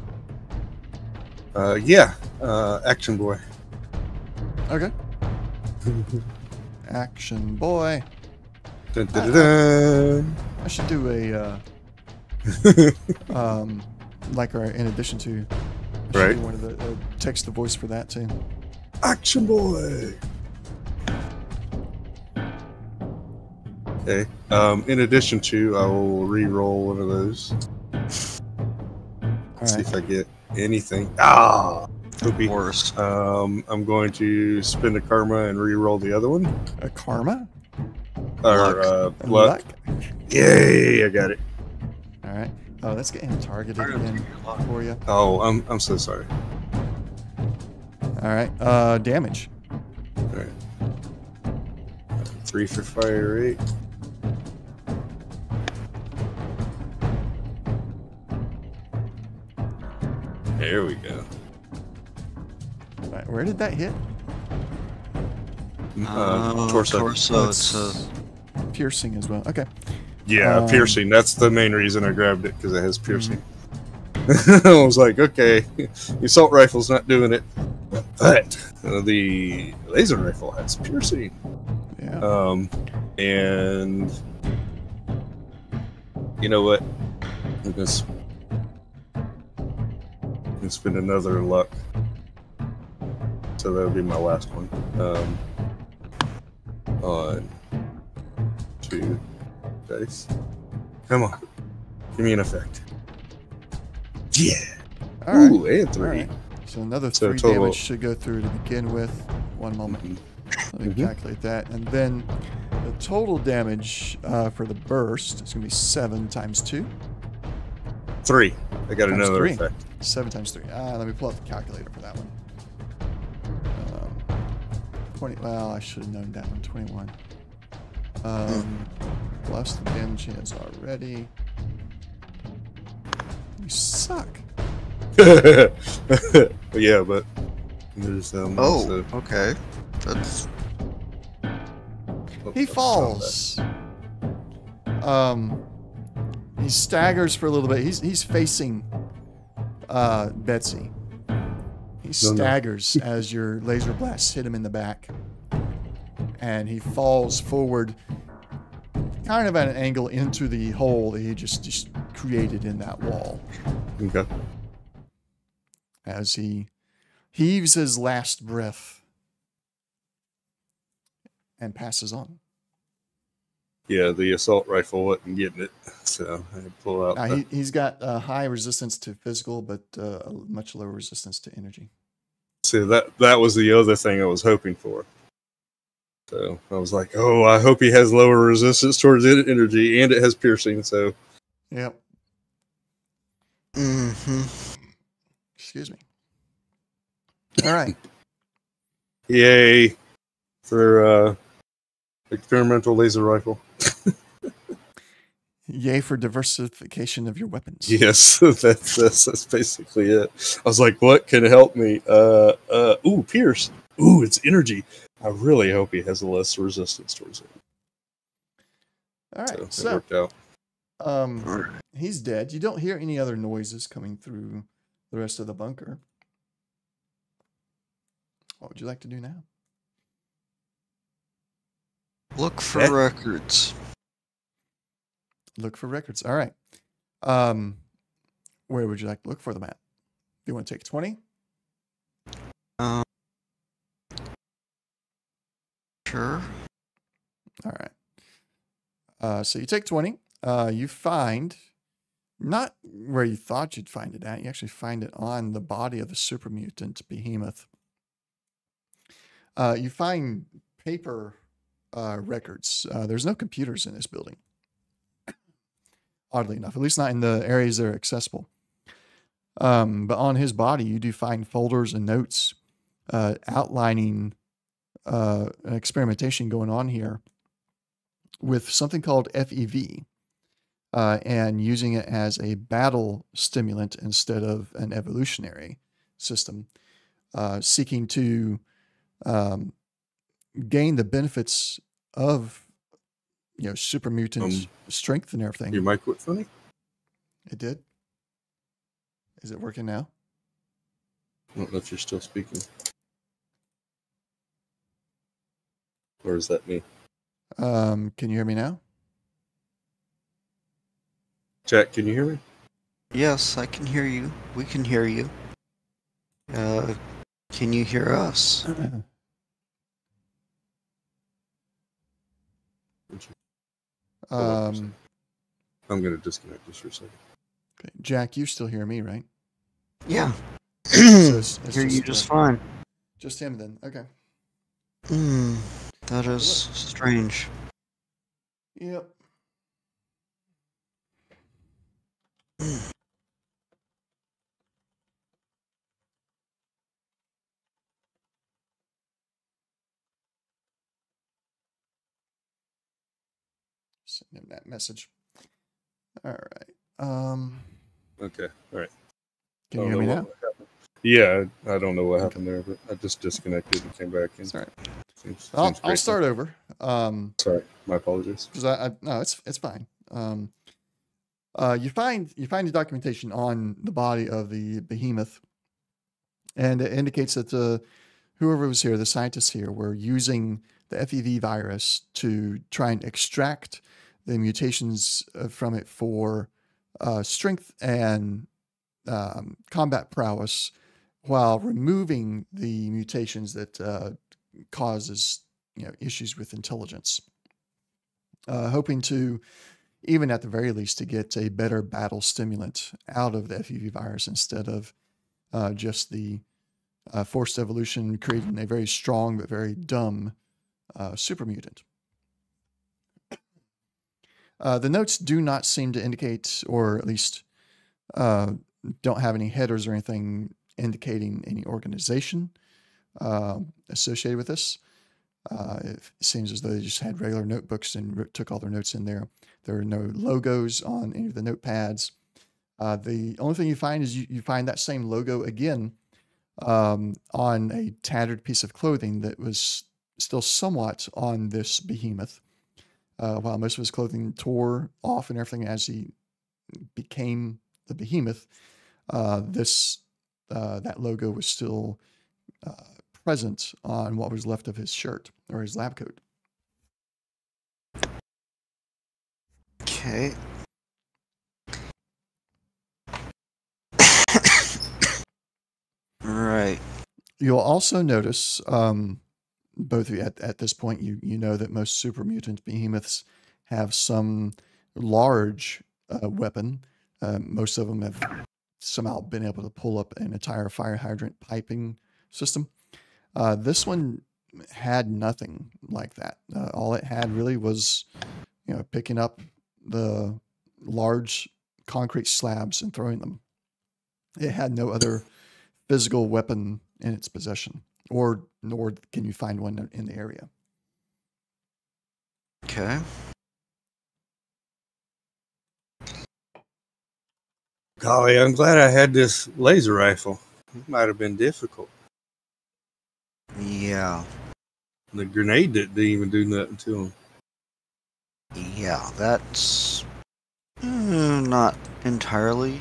Yeah. Action boy. Okay. Action boy. Dun, dun, dun, I should do a like our in addition to. I should Right. do one of the text to voice for that too. Action boy. Okay. In addition to, I will re-roll one of those. All See right. if I get anything. Ah, poopy. Worse. I'm going to spend a karma and re-roll the other one. A karma? Or luck. Luck? Yay! I got it. All right. Oh, let's get him targeted again for you. Oh, I'm so sorry. All right. Damage. All right. 3 for fire rate. There we go. All right. Where did that hit? Torso. Torso. It's Piercing as well. Okay. Yeah, piercing. That's the main reason I grabbed it, because it has piercing. I was like, okay, the assault rifle's not doing it, but the laser rifle has piercing. Yeah. And you know what? I'm gonna spend another luck. So that'll be my last one. On 2 dice. Come on. Give me an effect. Yeah. All right. Ooh, and 3. All right. So another So 3 total- damage should go through to begin with. One moment. Let me calculate that. And then the total damage for the burst is going to be 7 times 2. 3. I got Times another 3. effect. 7 times 3. Let me pull up the calculator for that one. 20. Well, I should have known that one. 21. Plus the damage he has already. You suck. Yeah, but there's oh, okay. That's He falls. He staggers for a little bit. He's facing Betsy. He staggers as your laser blasts hit him in the back. And he falls forward, kind of at an angle into the hole that he just created in that wall. okay. As he heaves his last breath and passes on. Yeah, the assault rifle wasn't getting it, so I had to pull out. He's got high resistance to physical, but a much lower resistance to energy. See, that was the other thing I was hoping for. So I was like, oh, I hope he has lower resistance towards energy, and it has piercing. So Yep. Excuse me. All right. yay for experimental laser rifle. Yay for diversification of your weapons. Yes, that's basically it. I was like, what can help me? Ooh, pierce. Ooh, it's energy. I really hope he has less resistance towards it. All right. So it worked out. He's dead. You don't hear any other noises coming through the rest of the bunker. What would you like to do now? look for records. Look for records. All right. Where would you like to look for them at? Do you want to take 20? Sure. All right. So you take 20. You find not where you thought you'd find it at. You actually find it on the body of the super mutant behemoth. You find paper records. There's no computers in this building. Oddly enough, at least not in the areas that are accessible. But on his body, you do find folders and notes outlining an experimentation going on here with something called FEV and using it as a battle stimulant instead of an evolutionary system, seeking to gain the benefits of super mutant strength and everything. Your mic quit funny? It did. Is it working now? I don't know if you're still speaking. Or is that me? Can you hear me now? Jack, can you hear me? Yes, I can hear you. We can hear you. Can you hear us? I'm going to disconnect this for a second. Okay. Jack, you still hear me, right? Yeah. So it's Hear you just fine. Just him then. Okay. That is strange. Yep. Send him that message. All right. Okay. All right. Can you hear me now? Yeah, I don't know what happened there, but I just disconnected and came back. And That's all right. I'll start over. Sorry, my apologies. Because no, it's fine. You find the documentation on the body of the behemoth, and it indicates that whoever was here, the scientists here, were using the FEV virus to try and extract the mutations from it for strength and combat prowess, while removing the mutations that causes issues with intelligence. Hoping to, even at the very least, to get a better battle stimulant out of the FEV virus instead of just the forced evolution creating a very strong but very dumb super mutant. The notes do not seem to indicate, or at least don't have any headers or anything indicating any organization associated with this. It seems as though they just had regular notebooks and took all their notes in there. There are no logos on any of the notepads. The only thing you find is you find that same logo again on a tattered piece of clothing that was still somewhat on this behemoth. While most of his clothing tore off and everything as he became the behemoth, that logo was still present on what was left of his shirt or his lab coat. Okay. Right. You'll also notice, both of you at this point, you know that most super mutant behemoths have some large weapon. Most of them have somehow been able to pull up an entire fire hydrant piping system. This one had nothing like that. All it had really was, picking up the large concrete slabs and throwing them. It had no other physical weapon in its possession, nor can you find one in the area. Okay. Golly, I'm glad I had this laser rifle. It might have been difficult. Yeah. The grenade didn't even do nothing to him. Yeah, that's not entirely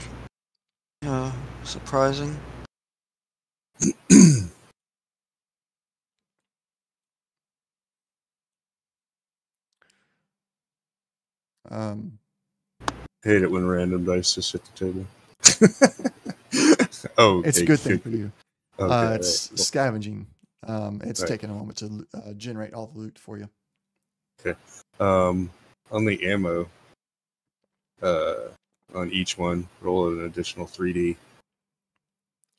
surprising. Hate it when random dice just hit the table. Oh, it's a good thing for you. Okay, it's right. scavenging. It's Right. taken a moment to generate all the loot for you. Okay. On the ammo, on each one, roll an additional 3D.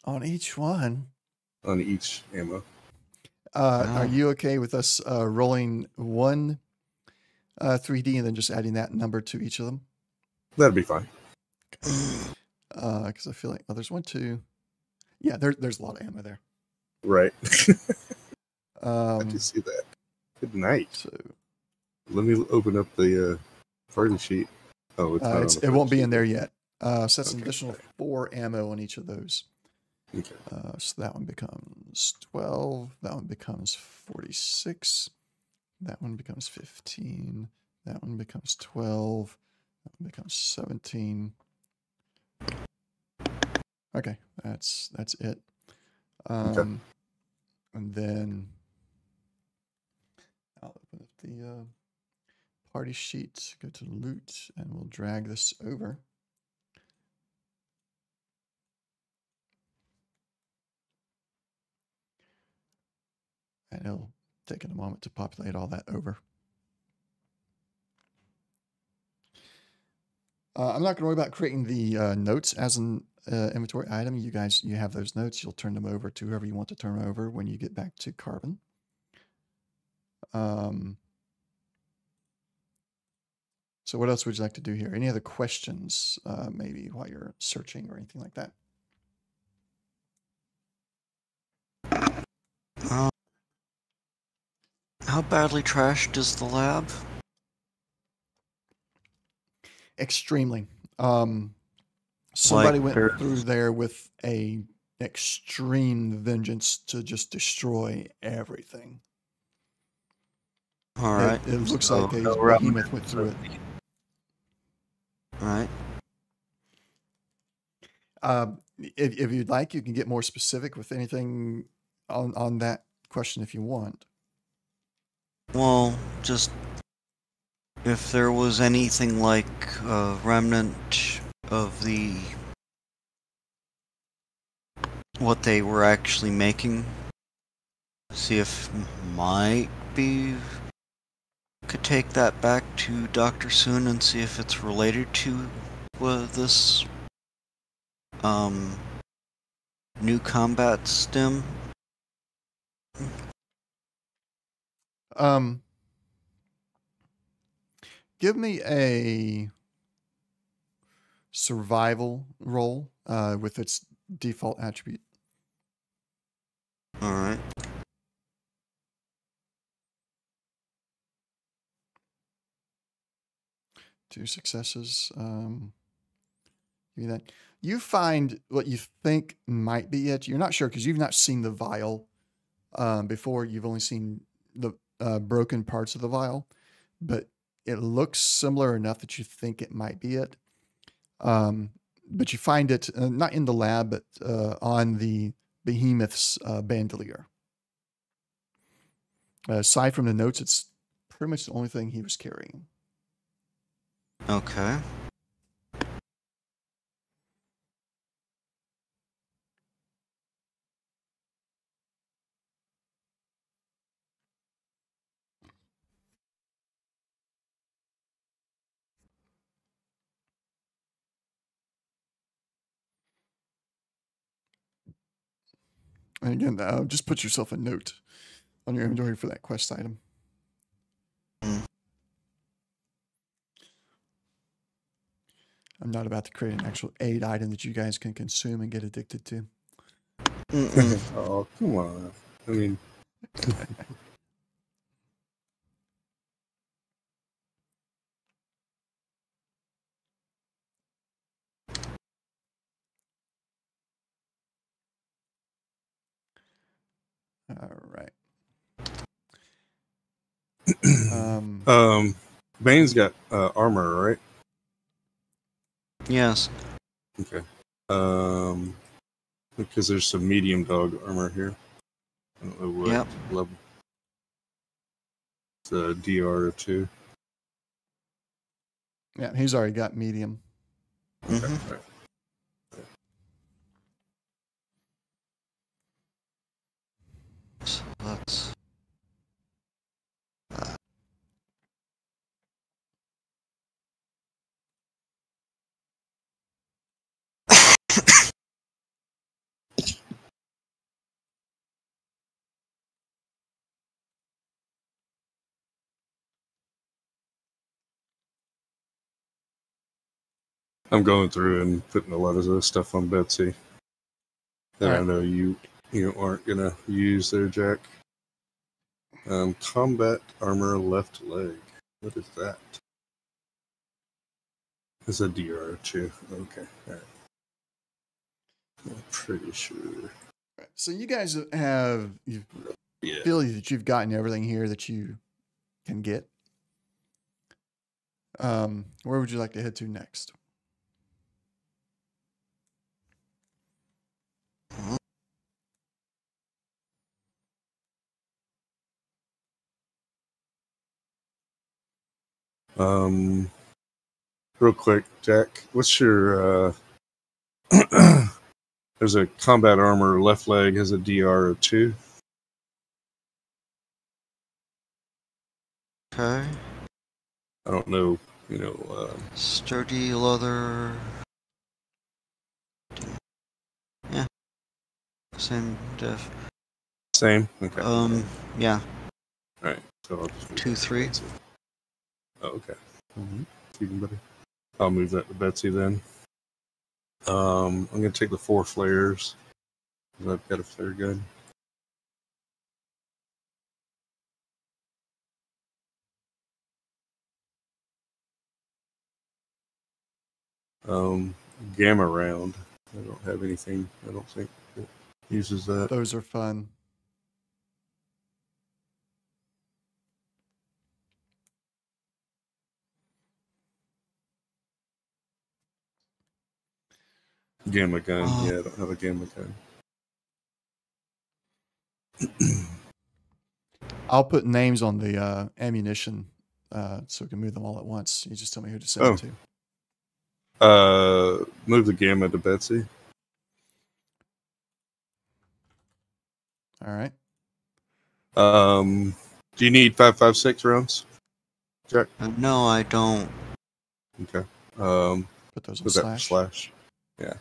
On each one? On each ammo. Are you okay with us rolling one 3D and then just adding that number to each of them? That'd be fine. Because I feel like, there's 1, 2. Yeah, there's a lot of ammo there. Right. I do see that. Good night. So let me open up the party sheet. Oh, it's not it won't be in there yet. So that's an Okay. additional 4 ammo on each of those. Okay. So that one becomes 12. That one becomes 46. That one becomes 15. That one becomes 12. That one becomes 17. Okay, that's it. And then I'll open up the party sheet, go to loot, and we'll drag this over. And it'll take a moment to populate all that over. I'm not going to worry about creating the notes as an inventory item. You guys, you have those notes. You'll turn them over to whoever you want to turn over when you get back to Carbon. So what else would you like to do here? Any other questions, maybe while you're searching or anything like that? How badly trashed is the lab? Extremely. Somebody Like went through there with a extreme vengeance to just destroy everything. All right. It looks like a no behemoth went through it. All right. If you'd like, you can get more specific with anything on that question if you want. Well, just if there was anything like a remnant of the what they were actually making, see if might be could take that back to Dr. Soon and see if it's related to this new combat stim. Give me a survival roll with its default attribute. All right. Two successes. Give me that. You find what you think might be it. You're not sure because you've not seen the vial before. You've only seen the broken parts of the vial, but it looks similar enough that you think it might be it. But you find it not in the lab, but on the behemoth's bandolier. Aside from the notes, it's pretty much the only thing he was carrying. Okay. And again, just put yourself a note on your inventory for that quest item. I'm not about to create an actual aid item that you guys can consume and get addicted to. Oh, come on. I mean... All right. Bane's got armor, right? Yes. Okay. Because there's some medium dog armor here. I don't know what level. It's a DR2. Yeah, he's already got medium. Okay. Right. So that's I'm going through and putting a lot of this stuff on Betsy that I know you aren't gonna use there, Jack. Combat armor left leg. What is that? It's a DR2. Okay, all right. I'm pretty sure. Right. So you guys feel that you've gotten everything here that you can get. Where would you like to head to next? Real quick, Jack, what's your there's a combat armor, left leg has a DR of 2. Okay. I don't know, Sturdy leather. Yeah. Same def. same? Okay. Yeah. Alright, so I'll just move 2, that to 3. Betsy. Oh, okay. Even better. I'll move that to Betsy then. I'm going to take the 4 flares. I've got a flare gun. Gamma round. I don't have anything, I don't think, that uses that. Those are fun. Gamma gun. Yeah, I don't have a gamma gun. I'll put names on the ammunition so we can move them all at once. You just tell me who to send it to. Move the gamma to Betsy. All right. Do you need 5.56 rounds, Jack? No, I don't. Okay. Put those on Put that for slash. Yeah.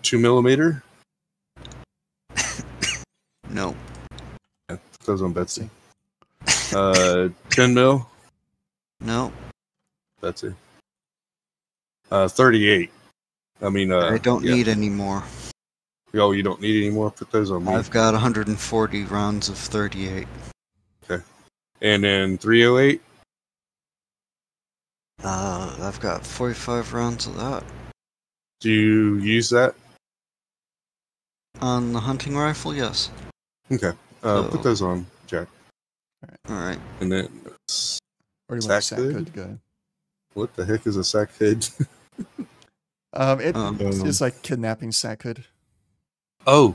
2 millimeter. No. Yeah, put those on Betsy. 10 mil. No. Betsy. 38. I mean, I don't need any more. Oh, you don't need any more? Put those on me. I've got 140 rounds of 38. Okay. And then 308? I've got 45 rounds of that. Do you use that? On the hunting rifle, yes. Okay. Put those on, Jack. Alright. And then Where do you want the sack hood to go? What the heck is a sack hood? It's like kidnapping sack hood. Oh.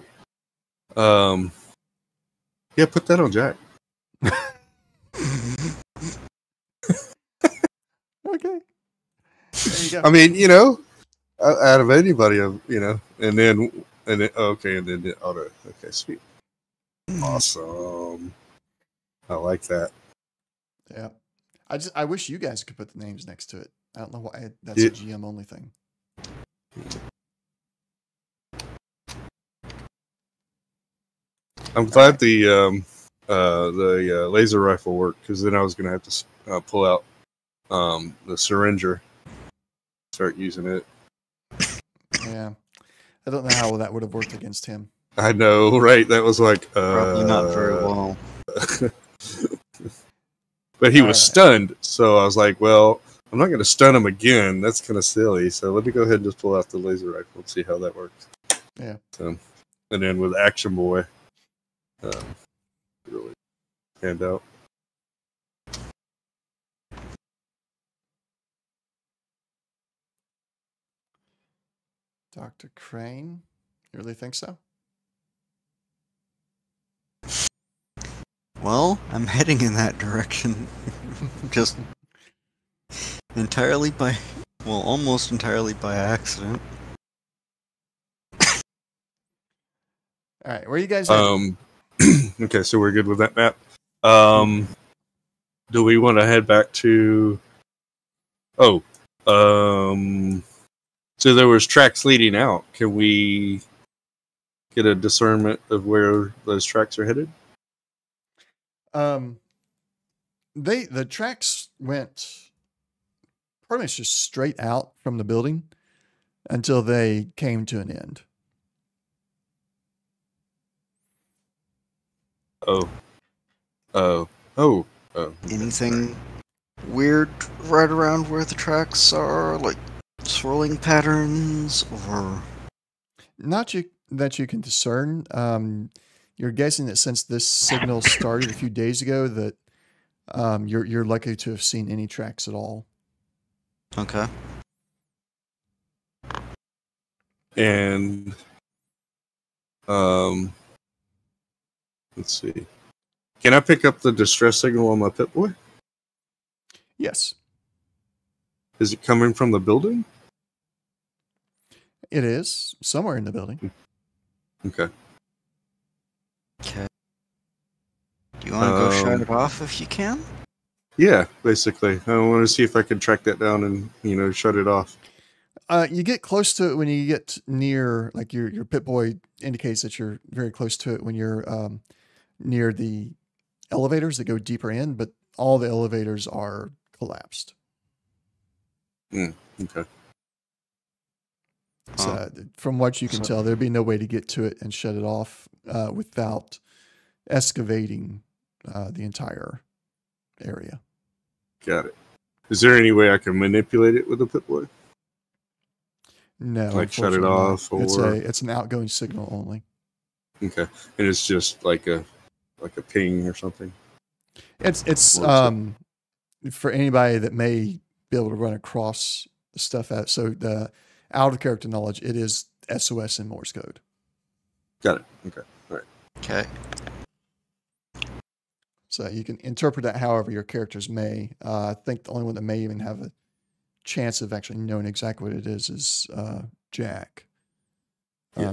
Yeah, put that on Jack. Okay. There you go. I mean, out of anybody, and then okay, and then the auto. Okay, sweet. Awesome. I like that. Yeah. I wish you guys could put the names next to it. I don't know why that's a GM only thing. I'm glad the laser rifle worked, because then I was going to have to pull out the syringer, start using it. Yeah. I don't know how that would have worked against him. I know, right? That was like probably not very well. But he was stunned, so I was like, well, I'm not going to stun him again. That's kind of silly. So let me go ahead and just pull out the laser rifle and see how that works. Yeah. So, and then with Action Boy, really panned out. Dr. Crane? You really think so? Well, I'm heading in that direction. Just entirely by, well, almost entirely by accident. All right, where are you guys at? Okay, so we're good with that map. Do we want to head back to? So there was tracks leading out. Can we get a discernment of where those tracks are headed? The tracks went pretty much just straight out from the building until they came to an end. Anything weird right around where the tracks are, like swirling patterns, or not that you can discern. You're guessing that since this signal started a few days ago, that you're likely to have seen any tracks at all. Okay. And let's see. Can I pick up the distress signal on my Pip-Boy? Yes. Is it coming from the building? It is somewhere in the building. Okay. Okay. Do you want to go shut it off if you can? Yeah, basically. I want to see if I can track that down and, shut it off. You get close to it when you get near, like your Pip-Boy indicates that you're very close to it when you're near the elevators that go deeper in, but all the elevators are collapsed. Okay. So from what you can tell, there'd be no way to get to it and shut it off without excavating the entire area. Got it. Is there any way I can manipulate it with a Pip-Boy? No, Like shut it unfortunately off, not. or It's an outgoing signal only. okay, and it's just like a ping or something. It's for anybody that may be able to run across the stuff out. So the out of character knowledge, it is SOS in Morse code. Got it. Okay. All right. Okay. So you can interpret that however your characters may. I think the only one that may even have a chance of actually knowing exactly what it is Jack.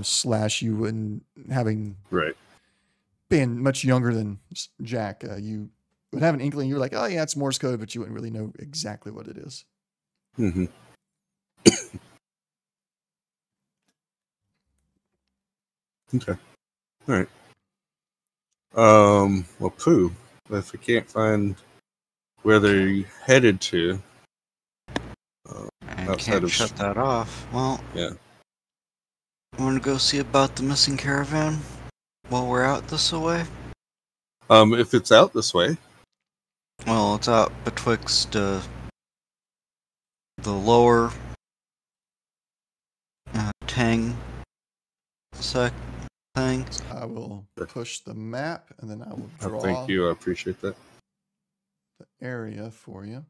Slash, you wouldn't, having been much younger than Jack, you would have an inkling. You're like, oh yeah, it's Morse code, but you wouldn't really know exactly what it is. Mm-hmm. Okay. All right. Well, Pooh, if I can't find where they're headed to, and can't shut that off. Well, yeah. Want to go see about the missing caravan while we're out this way? If it's out this way. Well, it's out betwixt the lower Tang sec thing. So I will push the map and then I will draw. Thank you. I appreciate that. The area for you.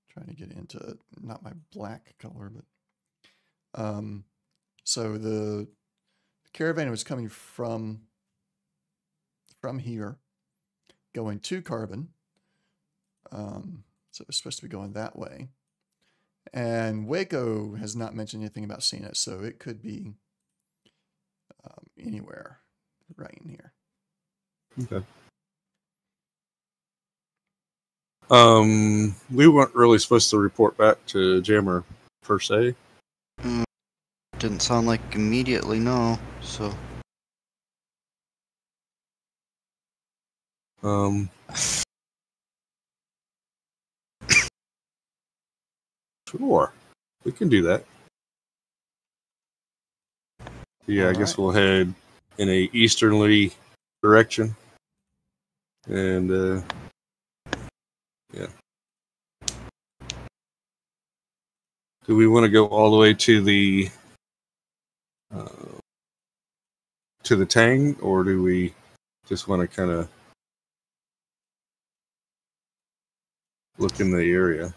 Trying to get into not my black color, but so the caravan was coming from here, going to Carbon. So it's supposed to be going that way. And Waco has not mentioned anything about seeing it, so it could be anywhere right in here. Okay. We weren't really supposed to report back to Jammer per se. Didn't sound like immediately, no. So. Sure, we can do that. Yeah, I guess we'll head in a easternly direction, and yeah. Do we want to go all the way to the Tang, or do we just want to kind of look in the area?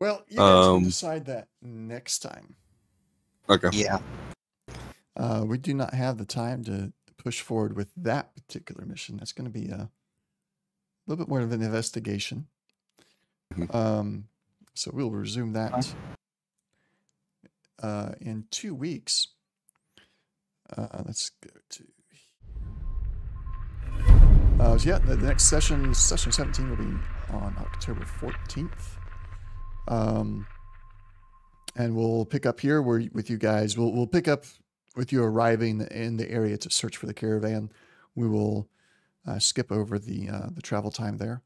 Well, you guys can decide that next time. Okay. Yeah. We do not have the time to push forward with that particular mission. That's going to be a little bit more of an investigation. So we'll resume that in 2 weeks. Let's go to. So yeah, the next session 17, will be on October 14th. And we'll pick up here with you guys. We'll pick up with you arriving in the area to search for the caravan. We will skip over the travel time there.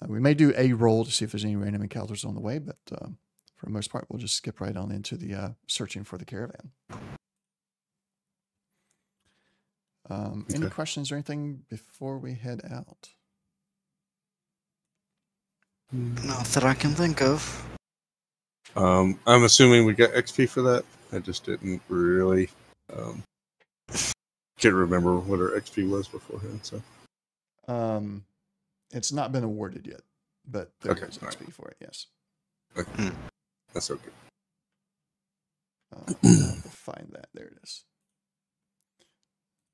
We may do a roll to see if there's any random encounters on the way, but for the most part, we'll just skip right on into the searching for the caravan. Any questions or anything before we head out? Not that I can think of. I'm assuming we got XP for that. I just didn't really can't remember what our XP was beforehand. So it's not been awarded yet, but there is XP for it. Yes. Okay. That's okay. I'll find that. There it is.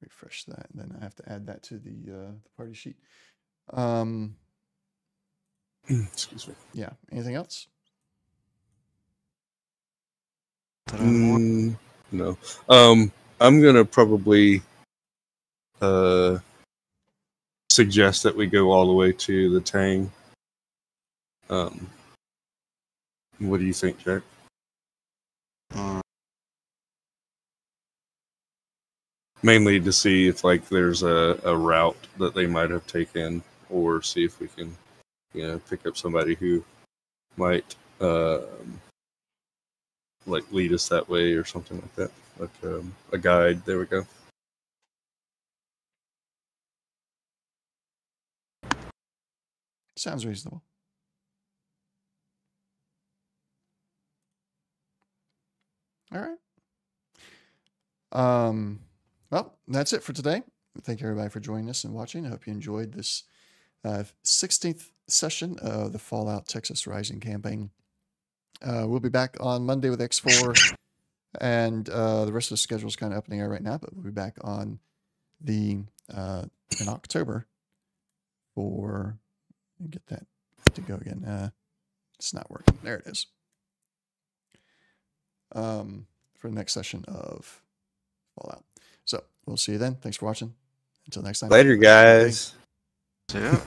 refresh that, and then I have to add that to the party sheet. Excuse me. Yeah. Anything else? No. I'm gonna probably suggest that we go all the way to the Tang. What do you think, Jack? Mainly to see if like there's a route that they might have taken, or see if we can, pick up somebody who might like lead us that way or something like that, like a guide. There we go. Sounds reasonable. All right. Well, that's it for today. Thank you everybody for joining us and watching. I hope you enjoyed this 16th session of the Fallout Texas Rising campaign. We'll be back on Monday with X4, and the rest of the schedule is kind of up in the air right now, but we'll be back on in October for, get that to go again. It's not working. There it is. For the next session of Fallout. So we'll see you then. Thanks for watching. Until next time. Later, guys. Yeah.